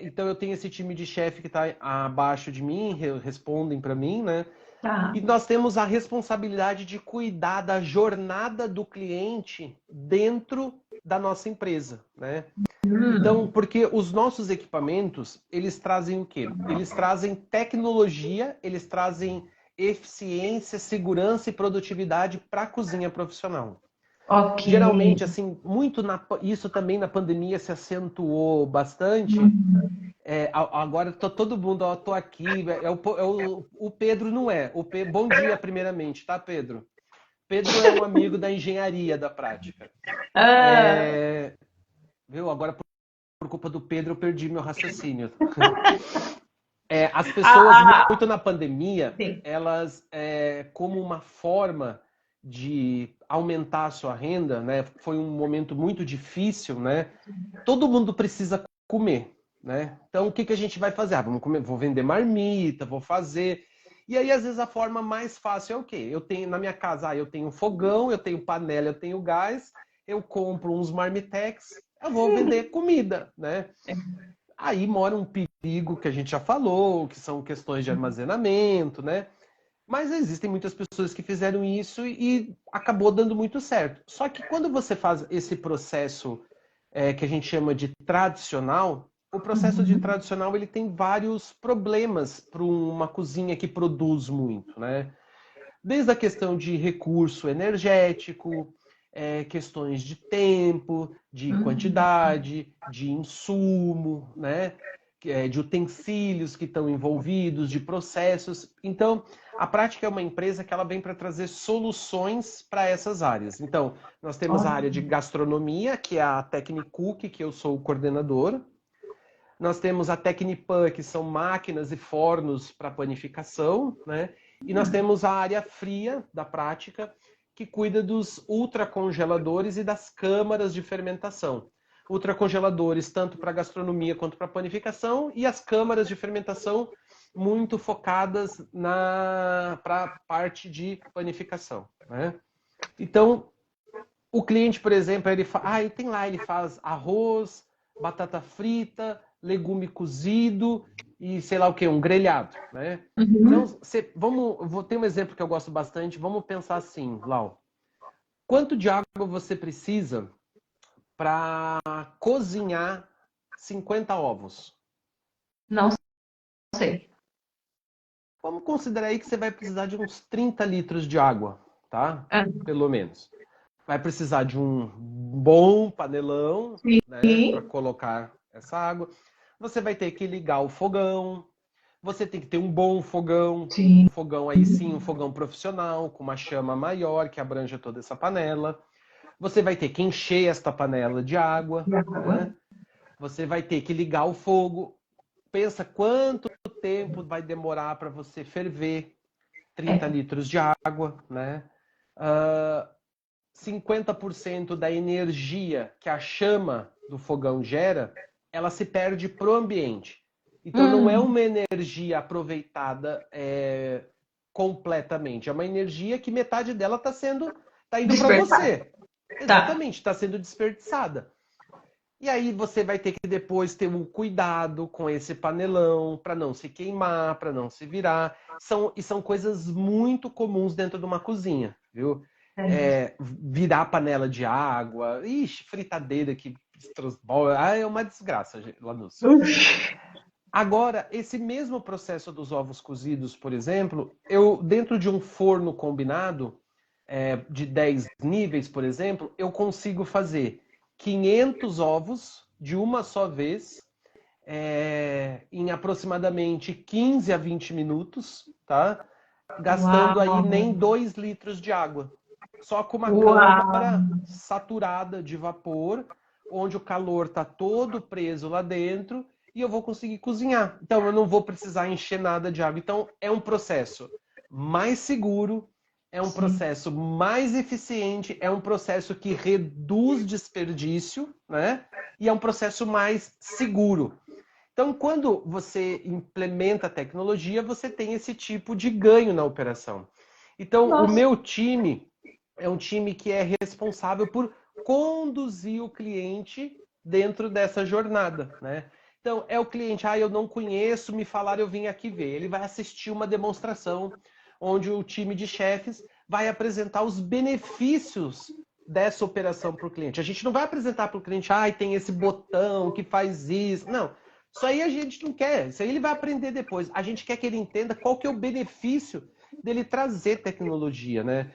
Então eu tenho esse time de chefe que está abaixo de mim, respondem para mim, né? Tá. E nós temos a responsabilidade de cuidar da jornada do cliente dentro da nossa empresa, né? Então, porque os nossos equipamentos, eles trazem o quê? Eles trazem tecnologia, eles trazem eficiência, segurança e produtividade para a cozinha profissional. Ok. Geralmente, assim, isso também na pandemia se acentuou bastante. Agora todo mundo, ó, tô aqui. O Pedro não é. Bom dia, primeiramente, tá, Pedro? Pedro é um amigo da engenharia da prática. Ah, Viu? Agora, por culpa do Pedro, eu perdi meu raciocínio. As pessoas, ah, muito na pandemia, sim. elas, como uma forma de aumentar a sua renda, né? Foi um momento muito difícil, né? Todo mundo precisa comer, né? Então, o que que a gente vai fazer? Vamos comer, vou vender marmita, vou fazer. E aí, às vezes, a forma mais fácil é o quê? Eu tenho na minha casa, eu tenho fogão, eu tenho panela, eu tenho gás, eu compro uns marmitex, eu vou vender comida, né? Aí mora um perigo que a gente já falou, que são questões de armazenamento, né? Mas existem muitas pessoas que fizeram isso e acabou dando muito certo. Só que quando você faz esse processo que a gente chama de tradicional, o processo de tradicional ele tem vários problemas para uma cozinha que produz muito, né? Desde a questão de recurso energético, questões de tempo, de quantidade, de insumo, né? De utensílios que estão envolvidos, de processos. Então, a Prática é uma empresa que ela vem para trazer soluções para essas áreas. Então, nós temos a área de gastronomia, que é a Tecnicook, que eu sou o coordenador. Nós temos a Tecnipan, que são máquinas e fornos para panificação, né? E nós temos a área fria da Prática, que cuida dos ultracongeladores e das câmaras de fermentação. Ultracongeladores tanto para gastronomia quanto para panificação, e as câmaras de fermentação muito focadas para a parte de panificação, né? Então, o cliente, por exemplo, ele faz arroz, batata frita, legume cozido e sei lá o que, um grelhado, né? Então, vou ter um exemplo que eu gosto bastante. Vamos pensar assim, Lau. Quanto de água você precisa para cozinhar 50 ovos? Não sei. Vamos considerar aí que você vai precisar de uns 30 litros de água, tá? Pelo menos. Vai precisar de um bom panelão, né, para colocar essa água. Você vai ter que ligar o fogão. Você tem que ter um bom fogão. Sim. Um fogão aí sim, um fogão profissional, com uma chama maior que abranja toda essa panela. Você vai ter que encher esta panela de água, né? Você vai ter que ligar o fogo. Pensa quanto tempo vai demorar para você ferver 30 litros de água, né? 50% da energia que a chama do fogão gera, ela se perde pro ambiente. Então não é uma energia aproveitada completamente. É uma energia que metade dela tá indo para você. Exatamente, está sendo desperdiçada. E aí você vai ter que depois ter um cuidado com esse panelão para não se queimar, para não se virar. São coisas muito comuns dentro de uma cozinha, viu? Virar panela de água, fritadeira que transborda, é uma desgraça, Lanús. Agora, esse mesmo processo dos ovos cozidos, por exemplo, dentro de um forno combinado, de 10 níveis, por exemplo, eu consigo fazer 500 ovos de uma só vez, em aproximadamente 15 a 20 minutos, tá? Gastando aí nem 2 litros de água. Só com uma câmara saturada de vapor, onde o calor está todo preso lá dentro, e eu vou conseguir cozinhar. Então, eu não vou precisar encher nada de água. Então, é um processo mais seguro, é um processo mais eficiente, é um processo que reduz desperdício, né? E é um processo mais seguro. Então, quando você implementa a tecnologia, você tem esse tipo de ganho na operação. Então, o meu time é um time que é responsável por conduzir o cliente dentro dessa jornada, né? Então, é o cliente, eu não conheço, me falaram, eu vim aqui ver. Ele vai assistir uma demonstração onde o time de chefes vai apresentar os benefícios dessa operação para o cliente. A gente não vai apresentar para o cliente, tem esse botão que faz isso. Não, isso aí a gente não quer. Isso aí ele vai aprender depois. A gente quer que ele entenda qual que é o benefício dele trazer tecnologia, né?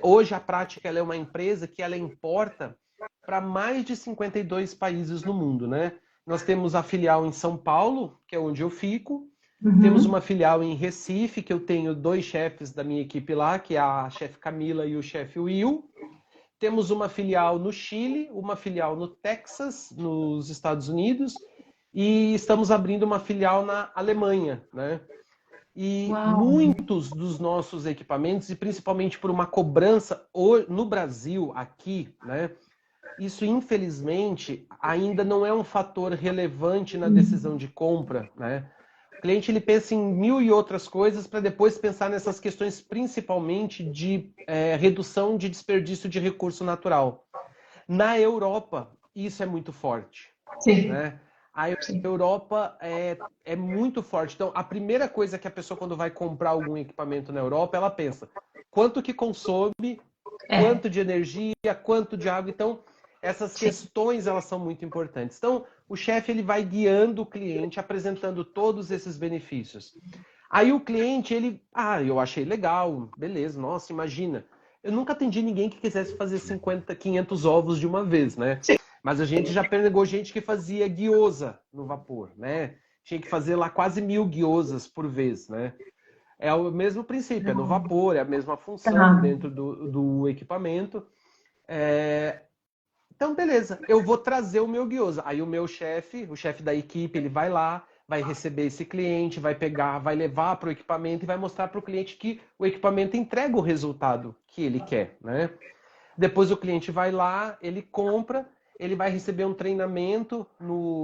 Hoje a Prática ela é uma empresa que ela importa para mais de 52 países no mundo, né? Nós temos a filial em São Paulo, que é onde eu fico. Temos uma filial em Recife, que eu tenho 2 chefes da minha equipe lá, que é a chefe Camila e o chefe Will. Temos uma filial no Chile, uma filial no Texas, nos Estados Unidos, e estamos abrindo uma filial na Alemanha, né? E muitos dos nossos equipamentos, e principalmente por uma cobrança no Brasil, aqui, né? Isso, infelizmente, ainda não é um fator relevante na decisão de compra, né? O cliente ele pensa em 1000 e outras coisas para depois pensar nessas questões, principalmente de redução de desperdício de recurso natural. Na Europa, isso é muito forte, né? A Europa é muito forte. Então, a primeira coisa que a pessoa, quando vai comprar algum equipamento na Europa, ela pensa quanto que consome, quanto de energia, quanto de água. Então, essas questões, elas são muito importantes. Então, o chefe ele vai guiando o cliente, apresentando todos esses benefícios. Aí o cliente, eu achei legal, beleza, nossa, imagina. Eu nunca atendi ninguém que quisesse fazer 50, 500 ovos de uma vez, né? Sim. Mas a gente já pegou gente que fazia guiosa no vapor, né? Tinha que fazer lá quase 1000 guiosas por vez, né? É o mesmo princípio, é no vapor, é a mesma função dentro do equipamento. Então, beleza, eu vou trazer o meu gyoza. Aí o meu chefe, o chefe da equipe, ele vai lá, vai receber esse cliente, vai pegar, vai levar para o equipamento e vai mostrar para o cliente que o equipamento entrega o resultado que ele quer, né? Depois o cliente vai lá, ele compra, ele vai receber um treinamento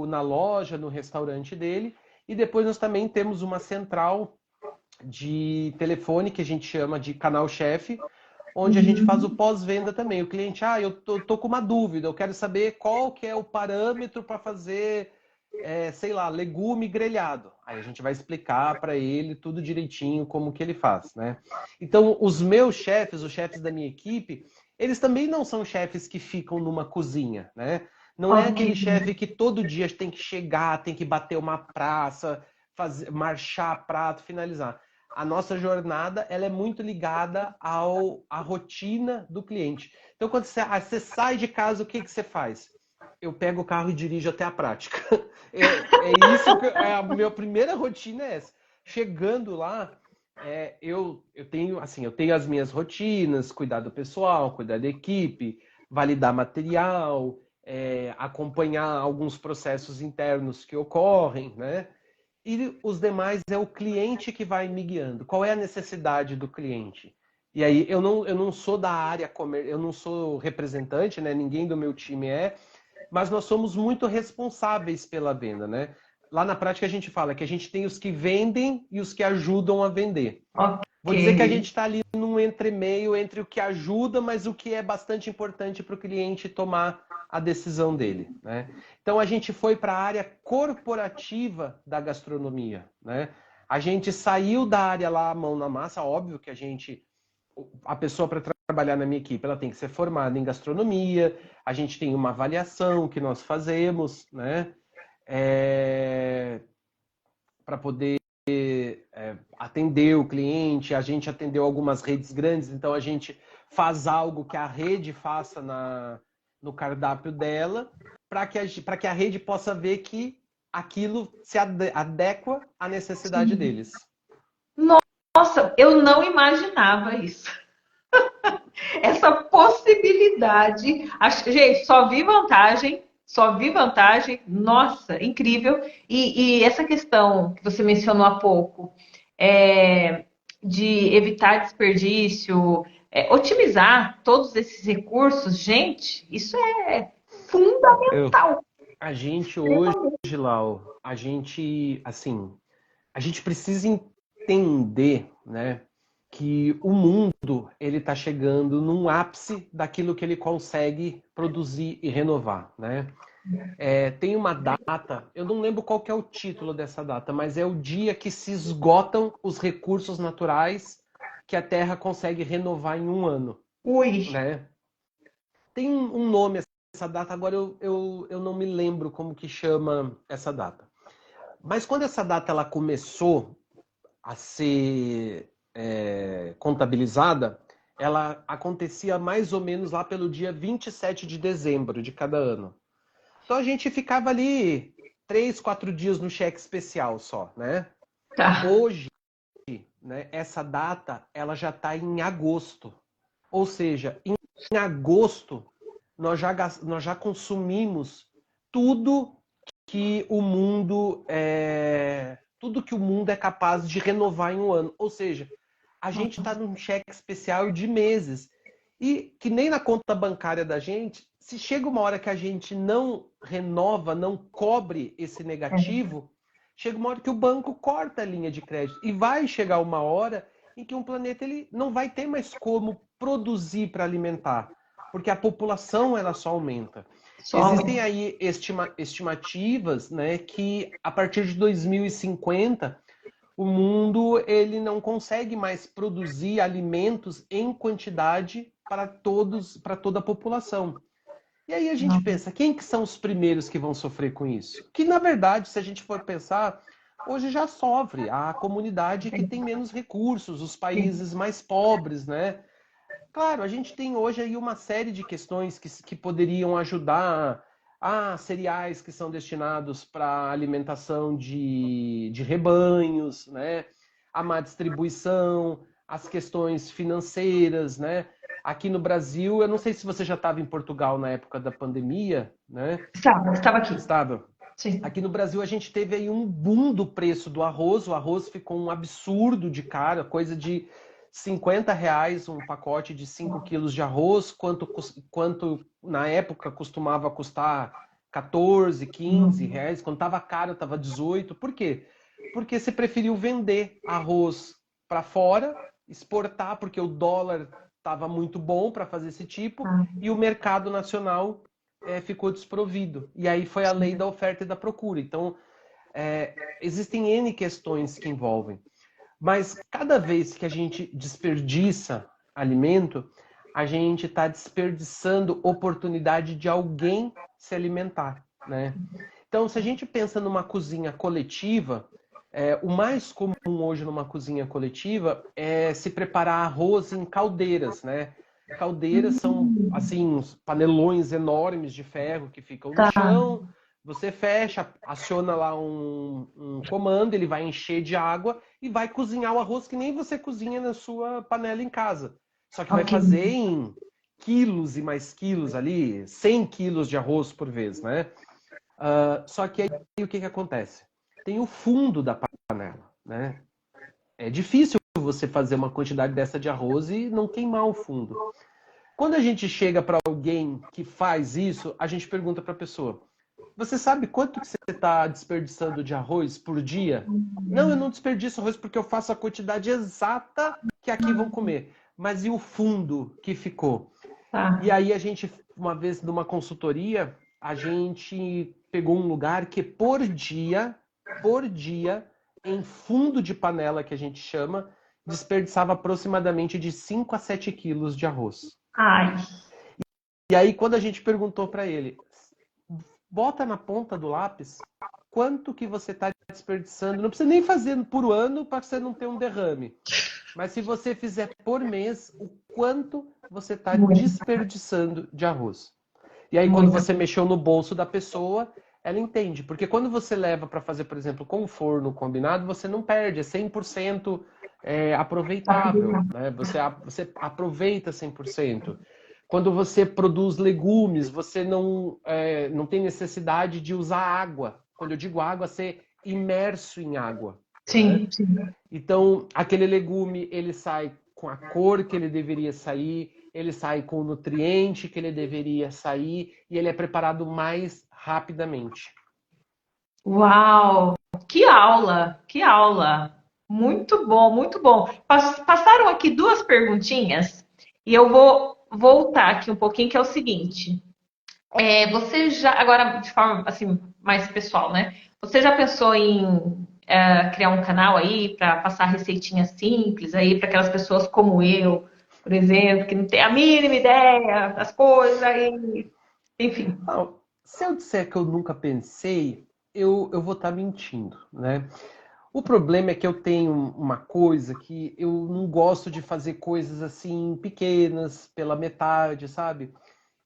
na loja, no restaurante dele, e depois nós também temos uma central de telefone que a gente chama de canal-chefe, onde a gente faz o pós-venda também. O cliente, eu tô com uma dúvida, eu quero saber qual que é o parâmetro para fazer, sei lá, legume grelhado. Aí a gente vai explicar para ele tudo direitinho como que ele faz, né? Então, os meus chefes, os chefes da minha equipe, eles também não são chefes que ficam numa cozinha, né? Não é aquele chefe que todo dia tem que chegar, tem que bater uma praça, marchar prato, finalizar. A nossa jornada ela é muito ligada à rotina do cliente. Então, quando você sai de casa, o que você faz? Eu pego o carro e dirijo até a prática. Isso que a minha primeira rotina é essa. Chegando lá, eu tenho as minhas rotinas, cuidar do pessoal, cuidar da equipe, validar material, acompanhar alguns processos internos que ocorrem, né? E os demais é o cliente que vai me guiando. Qual é a necessidade do cliente? E aí eu não sou da área eu não sou representante, né? Ninguém do meu time mas nós somos muito responsáveis pela venda, né? Lá na prática a gente fala que a gente tem os que vendem e os que ajudam a vender. Vou dizer que a gente está ali num entremeio entre o que ajuda, mas o que é bastante importante para o cliente tomar a decisão dele, né? Então a gente foi para a área corporativa da gastronomia, né? A gente saiu da área lá, mão na massa, óbvio que a pessoa para trabalhar na minha equipe, ela tem que ser formada em gastronomia, a gente tem uma avaliação que nós fazemos, né? Para poder atender o cliente, a gente atendeu algumas redes grandes, então a gente faz algo que a rede faça no cardápio dela, para que a rede possa ver que aquilo se adequa à necessidade deles. Nossa, eu não imaginava isso. Essa possibilidade. Gente, só vi vantagem. Só vi vantagem. Nossa, incrível. E essa questão que você mencionou há pouco, de evitar desperdício, otimizar todos esses recursos, gente, isso é fundamental. A gente hoje, Lau, a gente precisa entender, né, que o mundo ele está chegando num ápice daquilo que ele consegue produzir e renovar, né? Tem uma data, eu não lembro qual que é o título dessa data, mas é o dia que se esgotam os recursos naturais que a Terra consegue renovar em um ano. Né? Tem um nome essa data, agora eu não me lembro como que chama essa data. Mas quando essa data ela começou a ser contabilizada, ela acontecia mais ou menos lá pelo dia 27 de dezembro de cada ano. Então a gente ficava ali 3, 4 dias no cheque especial só, né? Tá. Hoje, né, essa data ela já está em agosto. Ou seja, em agosto nós já consumimos tudo que o mundo é capaz de renovar em um ano. Ou seja, a gente está num cheque especial de meses. E que nem na conta bancária da gente, se chega uma hora que a gente não renova, não cobre esse negativo, chega uma hora que o banco corta a linha de crédito. E vai chegar uma hora em que um planeta ele não vai ter mais como produzir para alimentar. Porque a população ela só aumenta. Existem aí estimativas, né, que a partir de 2050 o mundo ele não consegue mais produzir alimentos em quantidade para toda a população. E aí a gente pensa, quem que são os primeiros que vão sofrer com isso? Que, na verdade, se a gente for pensar, hoje já sofre a comunidade que tem menos recursos, os países mais pobres, né? Claro, a gente tem hoje aí uma série de questões que poderiam ajudar a cereais que são destinados para alimentação de rebanhos, né? A má distribuição, as questões financeiras, né? Aqui no Brasil, eu não sei se você já estava em Portugal na época da pandemia, né? Estava aqui. Estava. Sim. Aqui no Brasil a gente teve aí um boom do preço do arroz. O arroz ficou um absurdo de caro, coisa de R$ 50 um pacote de 5 quilos de arroz, quanto na época costumava custar 14, 15 reais. Quando estava caro, estava 18. Por quê? Porque você preferiu vender arroz para fora, exportar, porque o dólar estava muito bom para fazer esse tipo, e o mercado nacional ficou desprovido. E aí foi a lei da oferta e da procura. Então, existem N questões que envolvem. Mas cada vez que a gente desperdiça alimento, a gente está desperdiçando oportunidade de alguém se alimentar, né? Então, se a gente pensa numa cozinha coletiva, o mais comum hoje numa cozinha coletiva é se preparar arroz em caldeiras, né? Caldeiras são, assim, uns panelões enormes de ferro que ficam no chão. Você fecha, aciona lá um comando, ele vai encher de água e vai cozinhar o arroz que nem você cozinha na sua panela em casa. Só que vai fazer em quilos e mais quilos ali, 100 quilos de arroz por vez, né? Só que aí o que acontece? Tem o fundo da panela, né? É difícil você fazer uma quantidade dessa de arroz e não queimar o fundo. Quando a gente chega para alguém que faz isso, a gente pergunta para a pessoa: você sabe quanto que você está desperdiçando de arroz por dia? Não, eu não desperdiço arroz porque eu faço a quantidade exata que aqui vão comer. Mas e o fundo que ficou? E aí a gente, uma vez numa consultoria, a gente pegou um lugar que por dia, em fundo de panela que a gente chama, desperdiçava aproximadamente de 5 a 7 quilos de arroz. Ai. E aí quando a gente perguntou para ele, bota na ponta do lápis quanto que você está desperdiçando. Não precisa nem fazer por ano para você não ter um derrame. Mas se você fizer por mês, o quanto você está desperdiçando de arroz. E aí quando você mexeu no bolso da pessoa, ela entende. Porque quando você leva para fazer, por exemplo, com o forno combinado, você não perde, é 100% aproveitável. Né? Você aproveita 100%. Quando você produz legumes, você não tem necessidade de usar água. Quando eu digo água, ser imerso em água. Sim, né? sim. Então, aquele legume, ele sai com a cor que ele deveria sair, ele sai com o nutriente que ele deveria sair e ele é preparado mais rapidamente. Uau! Que aula! Que aula! Muito bom, muito bom. Passaram aqui duas perguntinhas e eu vou voltar aqui um pouquinho, que é o seguinte. Você já, agora de forma assim, mais pessoal, né? Você já pensou em criar um canal aí para passar receitinhas simples aí para aquelas pessoas como eu, por exemplo, que não tem a mínima ideia das coisas aí, enfim. Se eu disser que eu nunca pensei, eu vou estar mentindo, né? O problema é que eu tenho uma coisa que eu não gosto de fazer coisas assim pequenas, pela metade, sabe?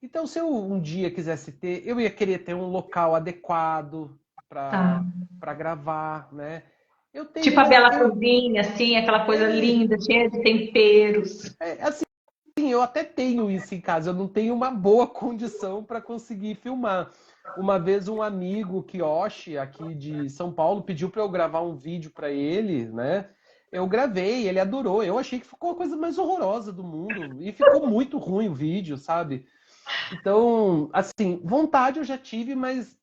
Então, se eu um dia quisesse ter, eu ia querer ter um local adequado para gravar, né? Tipo a Bela Cozinha, assim, aquela coisa linda, cheia de temperos. Assim, eu até tenho isso em casa, eu não tenho uma boa condição para conseguir filmar. Uma vez um amigo, Kiyoshi, aqui de São Paulo, pediu para eu gravar um vídeo para ele, né? Eu gravei, ele adorou. Eu achei que ficou a coisa mais horrorosa do mundo. E ficou muito ruim o vídeo, sabe? Então, assim, vontade eu já tive, mas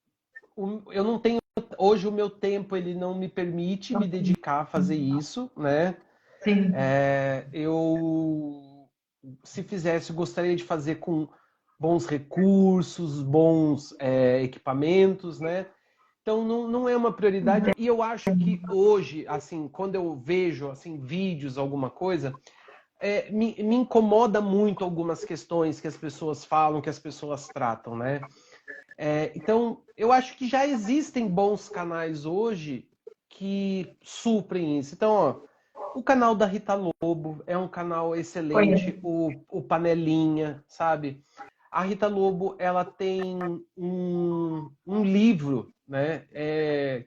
eu não tenho... Hoje o meu tempo, ele não me permite me dedicar a fazer isso, né? Sim. Se fizesse, eu gostaria de fazer com bons recursos, bons equipamentos, né? Então não é uma prioridade. E eu acho que hoje, assim, quando eu vejo assim vídeos, alguma coisa, me incomoda muito algumas questões que as pessoas falam, que as pessoas tratam, né? Então, eu acho que já existem bons canais hoje que suprem isso. Então, ó, o canal da Rita Lobo é um canal excelente, o Panelinha, sabe? A Rita Lobo, ela tem um livro, né,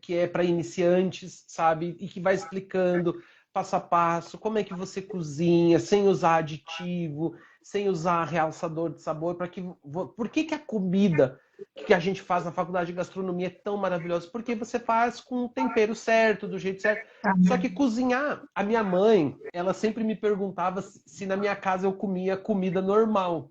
que é para iniciantes, sabe? E que vai explicando passo a passo como é que você cozinha, sem usar aditivo, sem usar realçador de sabor, por que a comida que a gente faz na faculdade de gastronomia é tão maravilhosa? Porque você faz com o tempero certo, do jeito certo. Só que cozinhar, a minha mãe, ela sempre me perguntava se na minha casa eu comia comida normal.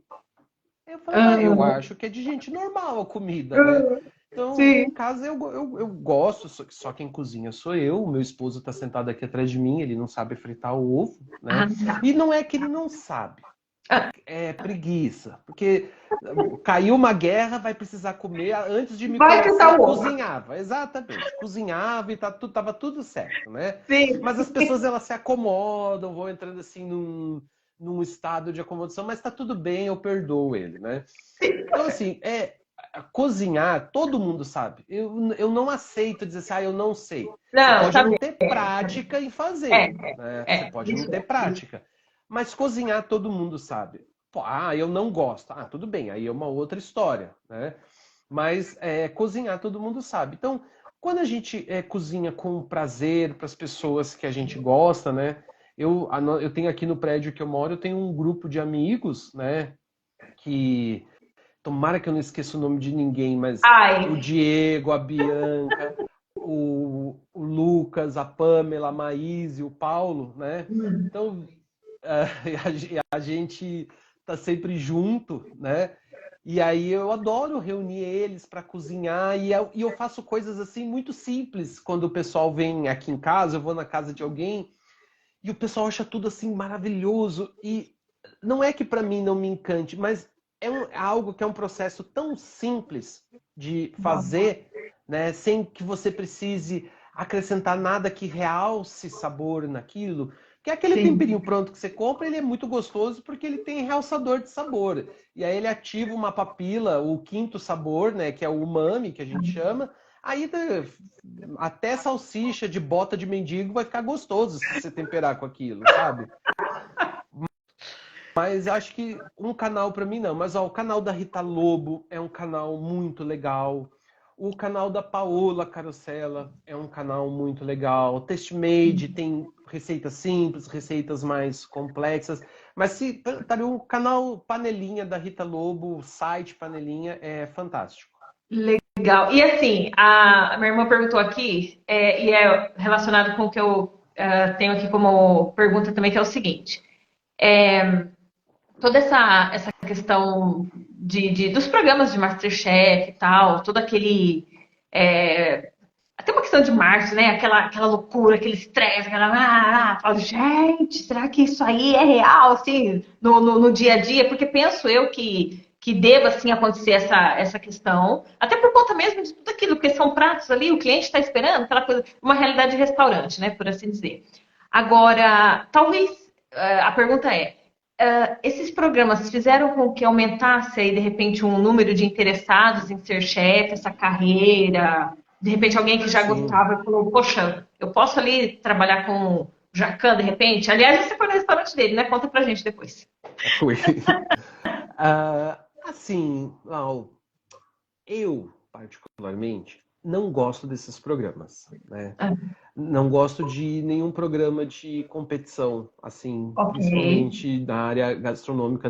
Eu falava, eu acho que é de gente normal a comida, né? Então, Sim. em casa eu gosto, só quem cozinha sou eu. O meu esposo está sentado aqui atrás de mim, ele não sabe fritar o ovo, né? Tá. E não é que ele não sabe, é preguiça. Porque caiu uma guerra, vai precisar comer antes de me Vai fritar conhecer, o ovo. cozinhava. Exatamente, cozinhava e tava tudo certo, né? Sim. Mas as pessoas, elas se acomodam, vão entrando assim num estado de acomodação, mas tá tudo bem, eu perdoo ele, né? Então, assim, cozinhar, todo mundo sabe. Eu não aceito dizer assim, eu não sei. Você Não, pode tá não bem. ter prática em fazer, né? Você pode não Isso ter prática. Mas cozinhar, todo mundo sabe. Pô, eu não gosto. Tudo bem, aí é uma outra história, né? Mas cozinhar, todo mundo sabe. Então, quando a gente cozinha com prazer para as pessoas que a gente gosta, né? Eu tenho aqui no prédio que eu moro, eu tenho um grupo de amigos, né? Que tomara que eu não esqueça o nome de ninguém, mas o Diego, a Bianca, o Lucas, a Pamela, a Maíse, o Paulo, né? Então, a gente tá sempre junto, né? E aí eu adoro reunir eles para cozinhar e eu faço coisas assim muito simples. Quando o pessoal vem aqui em casa, eu vou na casa de alguém e o pessoal acha tudo assim maravilhoso. E não é que para mim não me encante, mas é algo que é um processo tão simples de fazer, né, sem que você precise acrescentar nada que realce sabor naquilo. Que é aquele temperinho pronto que você compra, ele é muito gostoso porque ele tem realçador de sabor. E aí ele ativa uma papila, o quinto sabor, né, que é o umami, que a gente chama. Aí até salsicha de bota de mendigo vai ficar gostoso se você temperar com aquilo, sabe? Mas acho que um canal para mim não. Mas ó, o canal da Rita Lobo é um canal muito legal. O canal da Paola Carosella é um canal muito legal. Testmade tem receitas simples, receitas mais complexas. Mas se o canal Panelinha da Rita Lobo, o site Panelinha é fantástico. Legal. E assim, a minha irmã perguntou aqui, e é relacionado com o que eu tenho aqui como pergunta também, que é o seguinte. Toda essa questão dos programas de MasterChef e tal, todo aquele. Até uma questão de marketing, né? Aquela loucura, aquele estresse, fala, gente, será que isso aí é real, assim, no dia a dia? Porque penso eu que deva, assim, acontecer essa questão, até por conta mesmo de tudo aquilo, porque são pratos ali, o cliente está esperando, aquela coisa, uma realidade de restaurante, né, por assim dizer. Agora, talvez, a pergunta esses programas fizeram com que aumentasse aí, de repente, um número de interessados em ser chefe, essa carreira? De repente, alguém que já Sim. gostava falou, poxa, eu posso ali trabalhar com o Jacan, de repente? Aliás, você foi no restaurante dele, né? Conta pra gente depois. Fui. Assim, Lau, eu, particularmente, não gosto desses programas, né? Não gosto de nenhum programa de competição, assim, Ok. principalmente na área gastronômica.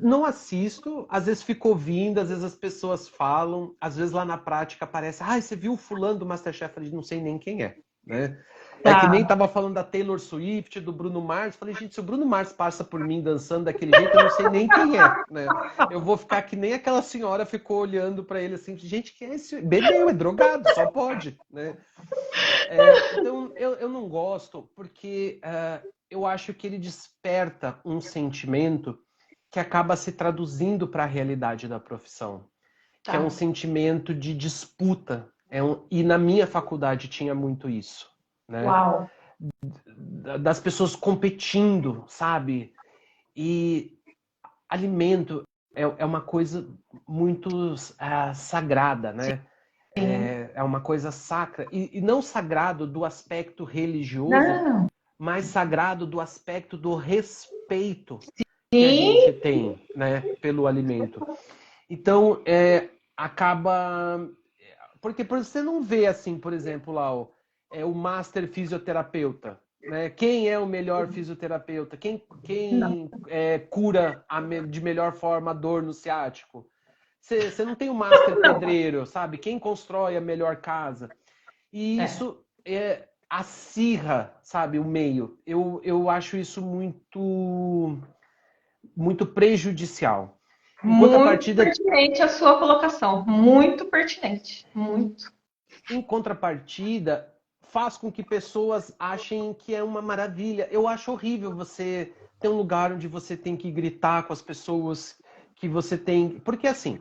Não assisto, às vezes fico ouvindo, às vezes as pessoas falam, às vezes lá na prática aparece, você viu o fulano do MasterChef? Eu falei, não sei nem quem é, né? É que nem tava falando da Taylor Swift, do Bruno Mars. Falei, gente, se o Bruno Mars passa por mim dançando daquele jeito, eu não sei nem quem é, né? Eu vou ficar que nem aquela senhora ficou olhando para ele assim, gente, quem é esse? Bebeu, é drogado, só pode, né? Então, eu não gosto porque eu acho que ele desperta um sentimento que acaba se traduzindo para a realidade da profissão, que é um sentimento de disputa. E na minha faculdade tinha muito isso, né? Uau. das pessoas competindo, sabe? E alimento é uma coisa muito sagrada, né? É uma coisa sacra. E não sagrado do aspecto religioso, Não. mas sagrado do aspecto do respeito que a Sim. gente tem, né, pelo alimento. Então, acaba... Porque você não vê assim, por exemplo, lá o master fisioterapeuta, né? Quem é o melhor fisioterapeuta? Quem cura de melhor forma a dor no ciático? Você não tem o master pedreiro, sabe? Quem constrói a melhor casa? E isso acirra, sabe, o meio. Eu acho isso muito, muito prejudicial. Em Muito contrapartida, pertinente a sua colocação. Muito pertinente. Muito. Em contrapartida, faz com que pessoas achem que é uma maravilha. Eu acho horrível você ter um lugar onde você tem que gritar com as pessoas, que você tem... Porque, assim,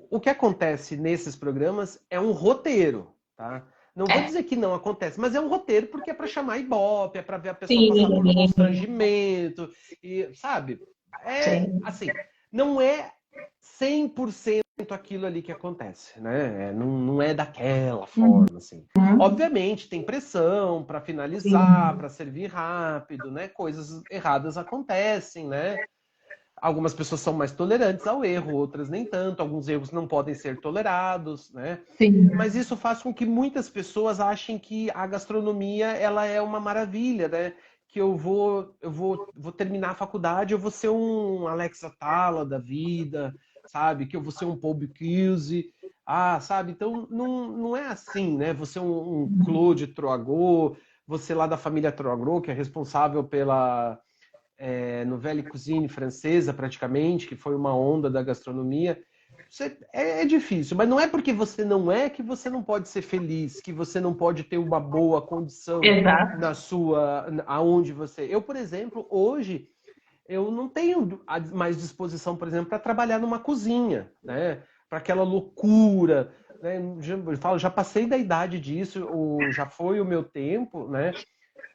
o que acontece nesses programas é um roteiro, tá? Não vou dizer que não acontece, mas é um roteiro porque é para chamar ibope, é para ver a pessoa passar por Sim. constrangimento, e, sabe? Sim. Assim, não é 100% aquilo ali que acontece, né? Não é daquela forma, assim. Obviamente, tem pressão para finalizar, para servir rápido, né? Coisas erradas acontecem, né? Algumas pessoas são mais tolerantes ao erro, outras nem tanto. Alguns erros não podem ser tolerados, né? Sim. Mas isso faz com que muitas pessoas achem que a gastronomia ela é uma maravilha, né? Que eu vou terminar a faculdade, eu vou ser um Alex Atala da vida, sabe? Que eu vou ser um Paul Bocuse, sabe? Então não é assim, né? Você um Claude Troagot, você lá da família Troagot, que é responsável pela Nouvelle Cuisine francesa, praticamente, que foi uma onda da gastronomia. É difícil, mas não é porque você não é que você não pode ser feliz, que você não pode ter uma boa condição Exato. aonde você... Eu, por exemplo, hoje, eu não tenho mais disposição, por exemplo, para trabalhar numa cozinha, né? Para aquela loucura, né? Eu falo, já passei da idade disso, já foi o meu tempo, né?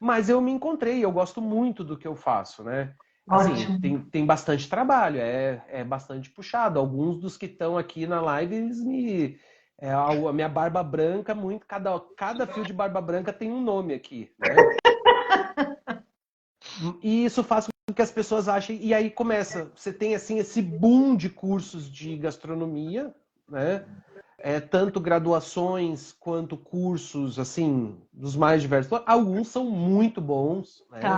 Mas eu me encontrei, eu gosto muito do que eu faço, né? Assim, Ótimo. tem bastante trabalho, é bastante puxado. Alguns dos que estão aqui na live, eles me... a minha barba branca, cada fio de barba branca tem um nome aqui, né? E isso faz com que as pessoas achem... E aí começa, você tem assim esse boom de cursos de gastronomia, né? Tanto graduações quanto cursos, assim, dos mais diversos. Alguns são muito bons, né?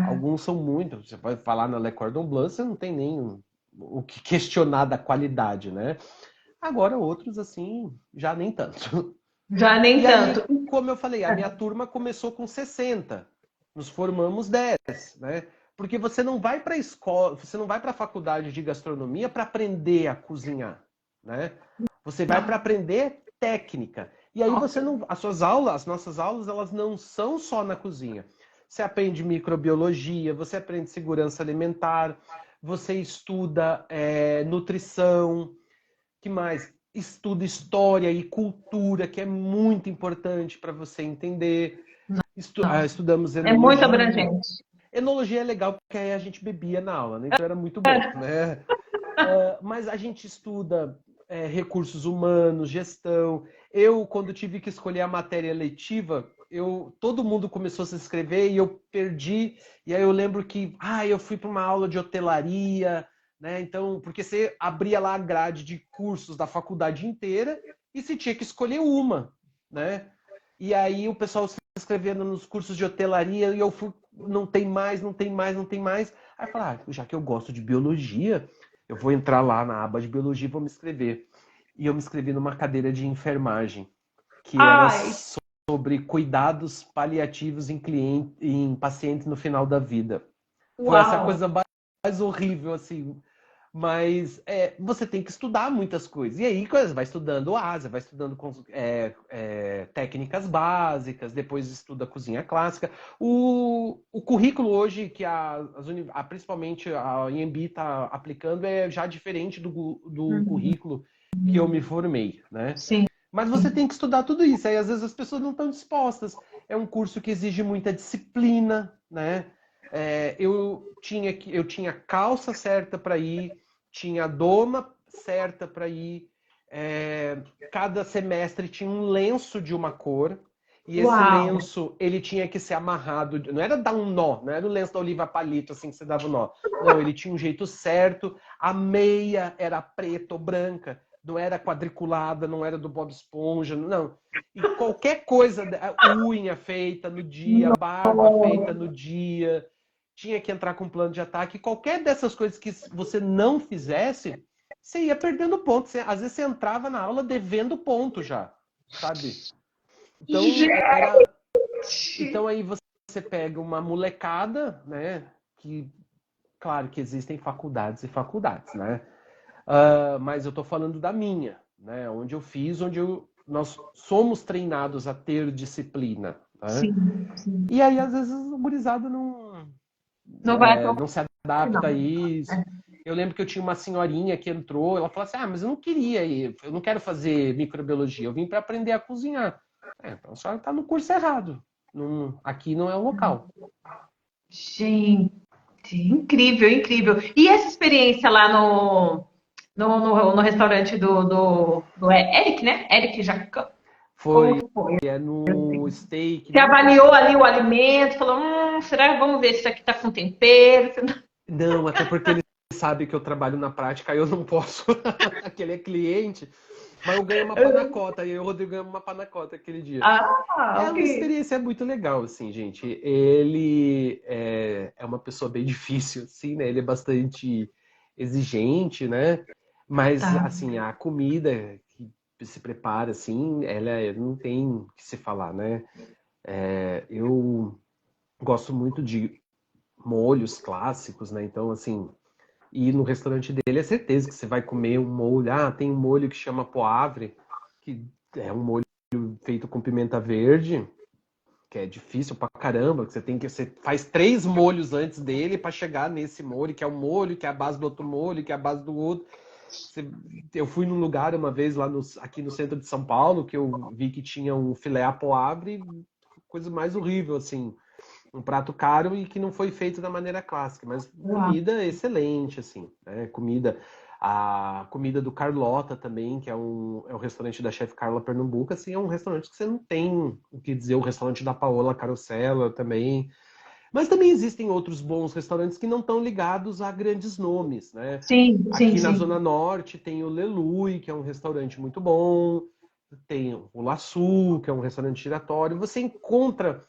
Alguns são muito... Você pode falar na Le Cordon Bleu, você não tem nem o que questionar da qualidade, né? Agora outros, assim, já nem tanto. Já nem E aí, tanto. como eu falei, a minha turma começou com 60. Nos formamos 10, né? Porque você não vai para a escola, você não vai para a faculdade de gastronomia para aprender a cozinhar, né? Você vai para aprender técnica. E aí você não, as nossas aulas, elas não são só na cozinha. Você aprende microbiologia, você aprende segurança alimentar, você estuda nutrição, que mais? Estuda história e cultura, que é muito importante para você entender. Estudamos É muito enologia. abrangente. Enologia é legal porque aí a gente bebia na aula, né? Então era muito bom, né? Mas a gente estuda recursos humanos, gestão. Eu, quando tive que escolher a matéria letiva, todo mundo começou a se inscrever e eu perdi. E aí eu lembro que eu fui para uma aula de hotelaria, né? Então, porque você abria lá a grade de cursos da faculdade inteira e você tinha que escolher uma, né? E aí o pessoal se inscrevendo nos cursos de hotelaria e eu fui, não tem mais. Aí eu falei, já que eu gosto de biologia, eu vou entrar lá na aba de biologia e vou me inscrever. E eu me inscrevi numa cadeira de enfermagem, que era sobre cuidados paliativos em pacientes no final da vida. Foi essa coisa mais horrível, assim. Mas você tem que estudar muitas coisas. E aí vai estudando Ásia, vai estudando técnicas básicas, depois estuda cozinha clássica. O currículo hoje que principalmente a IMB está aplicando é já diferente do currículo que eu me formei, né? Sim. Mas você tem que estudar tudo isso. Aí às vezes as pessoas não estão dispostas. é um curso que exige muita disciplina, né? Eu tinha calça certa para ir, tinha doma certa para ir. Cada semestre tinha um lenço de uma cor. E esse Uau! lenço, ele tinha que ser amarrado. Não era dar um nó, não era o lenço da Oliva Palito, assim, que você dava o nó. Não, ele tinha um jeito certo. A meia era preta ou branca. Não era quadriculada, não era do Bob Esponja, não. E qualquer coisa, unha feita no dia, barba feita no dia, tinha que entrar com um plano de ataque. Qualquer dessas coisas que você não fizesse, você ia perdendo ponto. Às vezes você entrava na aula devendo ponto já, sabe? Então, Gente! então aí você pega uma molecada, né? Que, claro que existem faculdades e faculdades, né? Mas eu tô falando da minha, né? Onde eu fiz, nós somos treinados a ter disciplina, né? Sim, sim. E aí, às vezes, o gurizada Não vai atuar, não se adapta a não. isso. Eu lembro que eu tinha uma senhorinha que entrou, ela falou assim: mas eu não queria ir, eu não quero fazer microbiologia, eu vim para aprender a cozinhar. Então a senhora está no curso errado. Aqui não é o local. Gente, incrível, incrível. E essa experiência lá no restaurante do Eric, né? Eric Jacan. Como Foi que foi? no steak, Você não foi avaliou ali o alimento, falou, será que vamos ver se isso aqui tá com tempero? Não, até porque ele sabe que eu trabalho na prática, aí eu não posso, que ele é cliente, mas eu ganhei uma panacota, e eu e o Rodrigo ganhamos uma panacota aquele dia. Ah, É ok. uma experiência muito legal, assim, gente. Ele é uma pessoa bem difícil, assim, né? Ele é bastante exigente, né? Mas, Tá. assim, a comida que se prepara, assim, não tem o que se falar, né? Eu gosto muito de molhos clássicos, né? Então, assim, ir no restaurante dele é certeza que você vai comer um molho. Ah, tem um molho que chama poavre, que é um molho feito com pimenta verde, que é difícil pra caramba, que você faz 3 molhos antes dele para chegar nesse molho, que é um molho, que é a base do outro molho, que é a base do outro. Eu fui num lugar uma vez lá aqui no centro de São Paulo, que eu vi que tinha um filé à poavre, coisa mais horrível, assim. Um prato caro e que não foi feito da maneira clássica, mas Uau. comida excelente, assim, né? A comida do Carlota também, que é um restaurante da chefe Carla Pernambuco, assim, é um restaurante que você não tem o que dizer, o restaurante da Paola Carosella também. Mas também existem outros bons restaurantes que não estão ligados a grandes nomes, né? Sim, sim, Aqui na sim. Zona Norte tem o Lelui, que é um restaurante muito bom, tem o Laçu, que é um restaurante giratório. Você encontra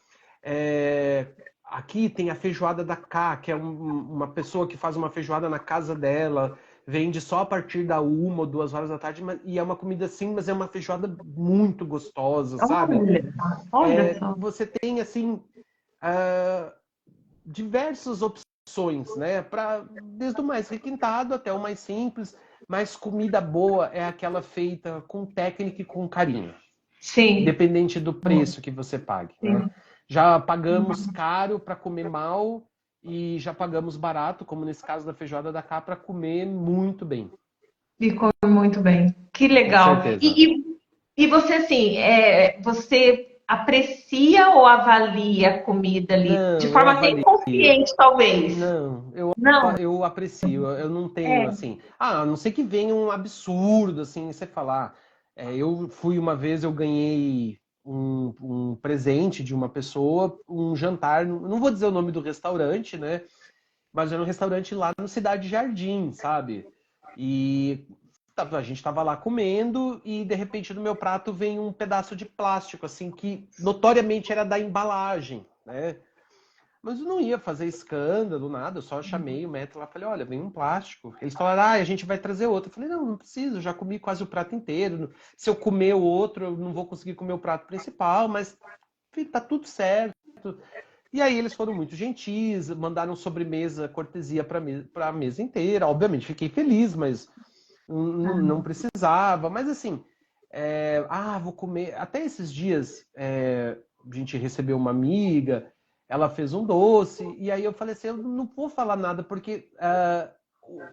aqui tem a feijoada da Cá, que é uma pessoa que faz uma feijoada na casa dela, vende só a partir da 1 ou 2 horas da tarde, e é uma comida assim, mas é uma feijoada muito gostosa, sabe? Olha só. Você tem assim ah, diversas opções, né? Desde o mais requintado até o mais simples, mas comida boa é aquela feita com técnica e com carinho, Sim, independente do preço que você pague, né? sim. Já pagamos caro para comer mal e já pagamos barato, como nesse caso da feijoada da cá, para comer muito bem, Ficou muito bem. Que com legal. certeza. E você, assim, você aprecia ou avalia a comida ali? De Não, eu forma até avalio. inconsciente, talvez. Não, Não, eu aprecio. Eu não tenho é. assim. A não ser que venha um absurdo assim, você falar. Eu fui uma vez, eu ganhei um presente de uma pessoa, um jantar. Não vou dizer o nome do restaurante, né? Mas era um restaurante lá no Cidade Jardim, sabe? E a gente estava lá comendo e de repente no meu prato vem um pedaço de plástico, assim, que notoriamente era da embalagem, né? Mas eu não ia fazer escândalo, nada, eu só chamei o metro lá e falei, olha, vem um plástico. Eles falaram, a gente vai trazer outro. Eu falei, não, não preciso, eu já comi quase o prato inteiro. Se eu comer o outro, eu não vou conseguir comer o prato principal, mas enfim, tá tudo certo. E aí eles foram muito gentis, mandaram sobremesa, cortesia para a mesa inteira. Obviamente, fiquei feliz, mas não precisava. Mas assim, vou comer. Até esses dias, a gente recebeu uma amiga, ela fez um doce, e aí eu falei assim: eu não vou falar nada, porque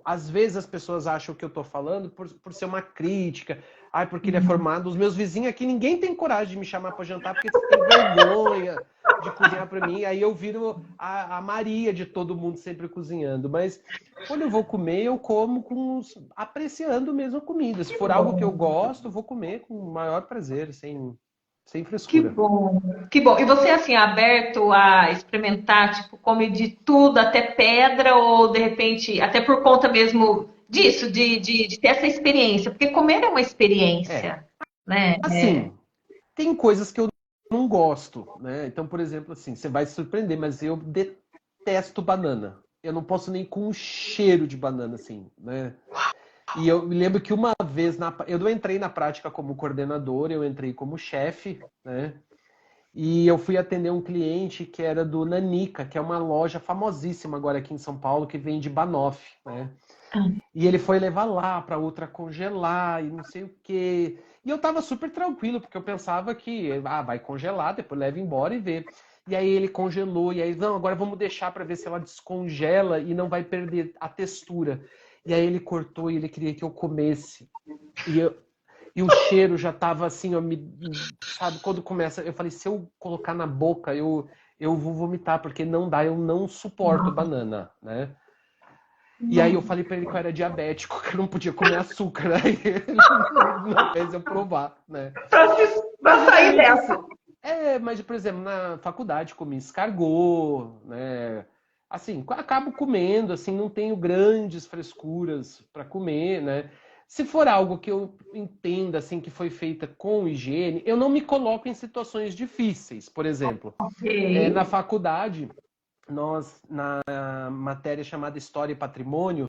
às vezes as pessoas acham que eu tô falando por ser uma crítica. Ai, porque ele é formado. Os meus vizinhos aqui, ninguém tem coragem de me chamar para jantar porque tem vergonha de cozinhar para mim. Aí eu viro a Maria de todo mundo sempre cozinhando. Mas quando eu vou comer, eu como apreciando mesmo a comida. Se for algo que eu gosto, eu vou comer com o maior prazer, sem Que frescura. bom, que bom. E você, assim, é aberto a experimentar, tipo, come de tudo, até pedra, ou de repente, até por conta mesmo disso, de ter essa experiência? Porque comer é uma É, experiência, né? assim, tem coisas que eu não gosto, né? Então, por exemplo, assim, você vai se surpreender, mas eu detesto banana. Eu não posso nem com o cheiro de banana, assim, né? E eu me lembro que uma vez, eu não entrei na prática como coordenador, eu entrei como chefe, né? E eu fui atender um cliente que era do Nanica, que é uma loja famosíssima agora aqui em São Paulo, que vende banoffee, né? E ele foi levar lá para ultra congelar e não sei o quê. E eu tava super tranquilo, porque eu pensava que, vai congelar, depois leva embora e vê. E aí ele congelou, e aí, não, agora vamos deixar para ver se ela descongela e não vai perder a textura. E aí ele cortou e ele queria que eu comesse. E o cheiro já tava assim, ó, sabe, quando começa, eu falei, se eu colocar na boca, eu vou vomitar, porque não dá, eu não suporto banana, né? E aí eu falei pra ele que eu era diabético, que eu não podia comer açúcar. Aí ele não fez eu provar, né? Pra Mas sair geralmente dessa. assim. Mas, por exemplo, na faculdade comi escargot, né? Assim, acabo comendo, assim, não tenho grandes frescuras para comer, né? Se for algo que eu entenda, assim, que foi feita com higiene, eu não me coloco em situações difíceis. Por exemplo, Ok. na faculdade, nós, na matéria chamada História e Patrimônio,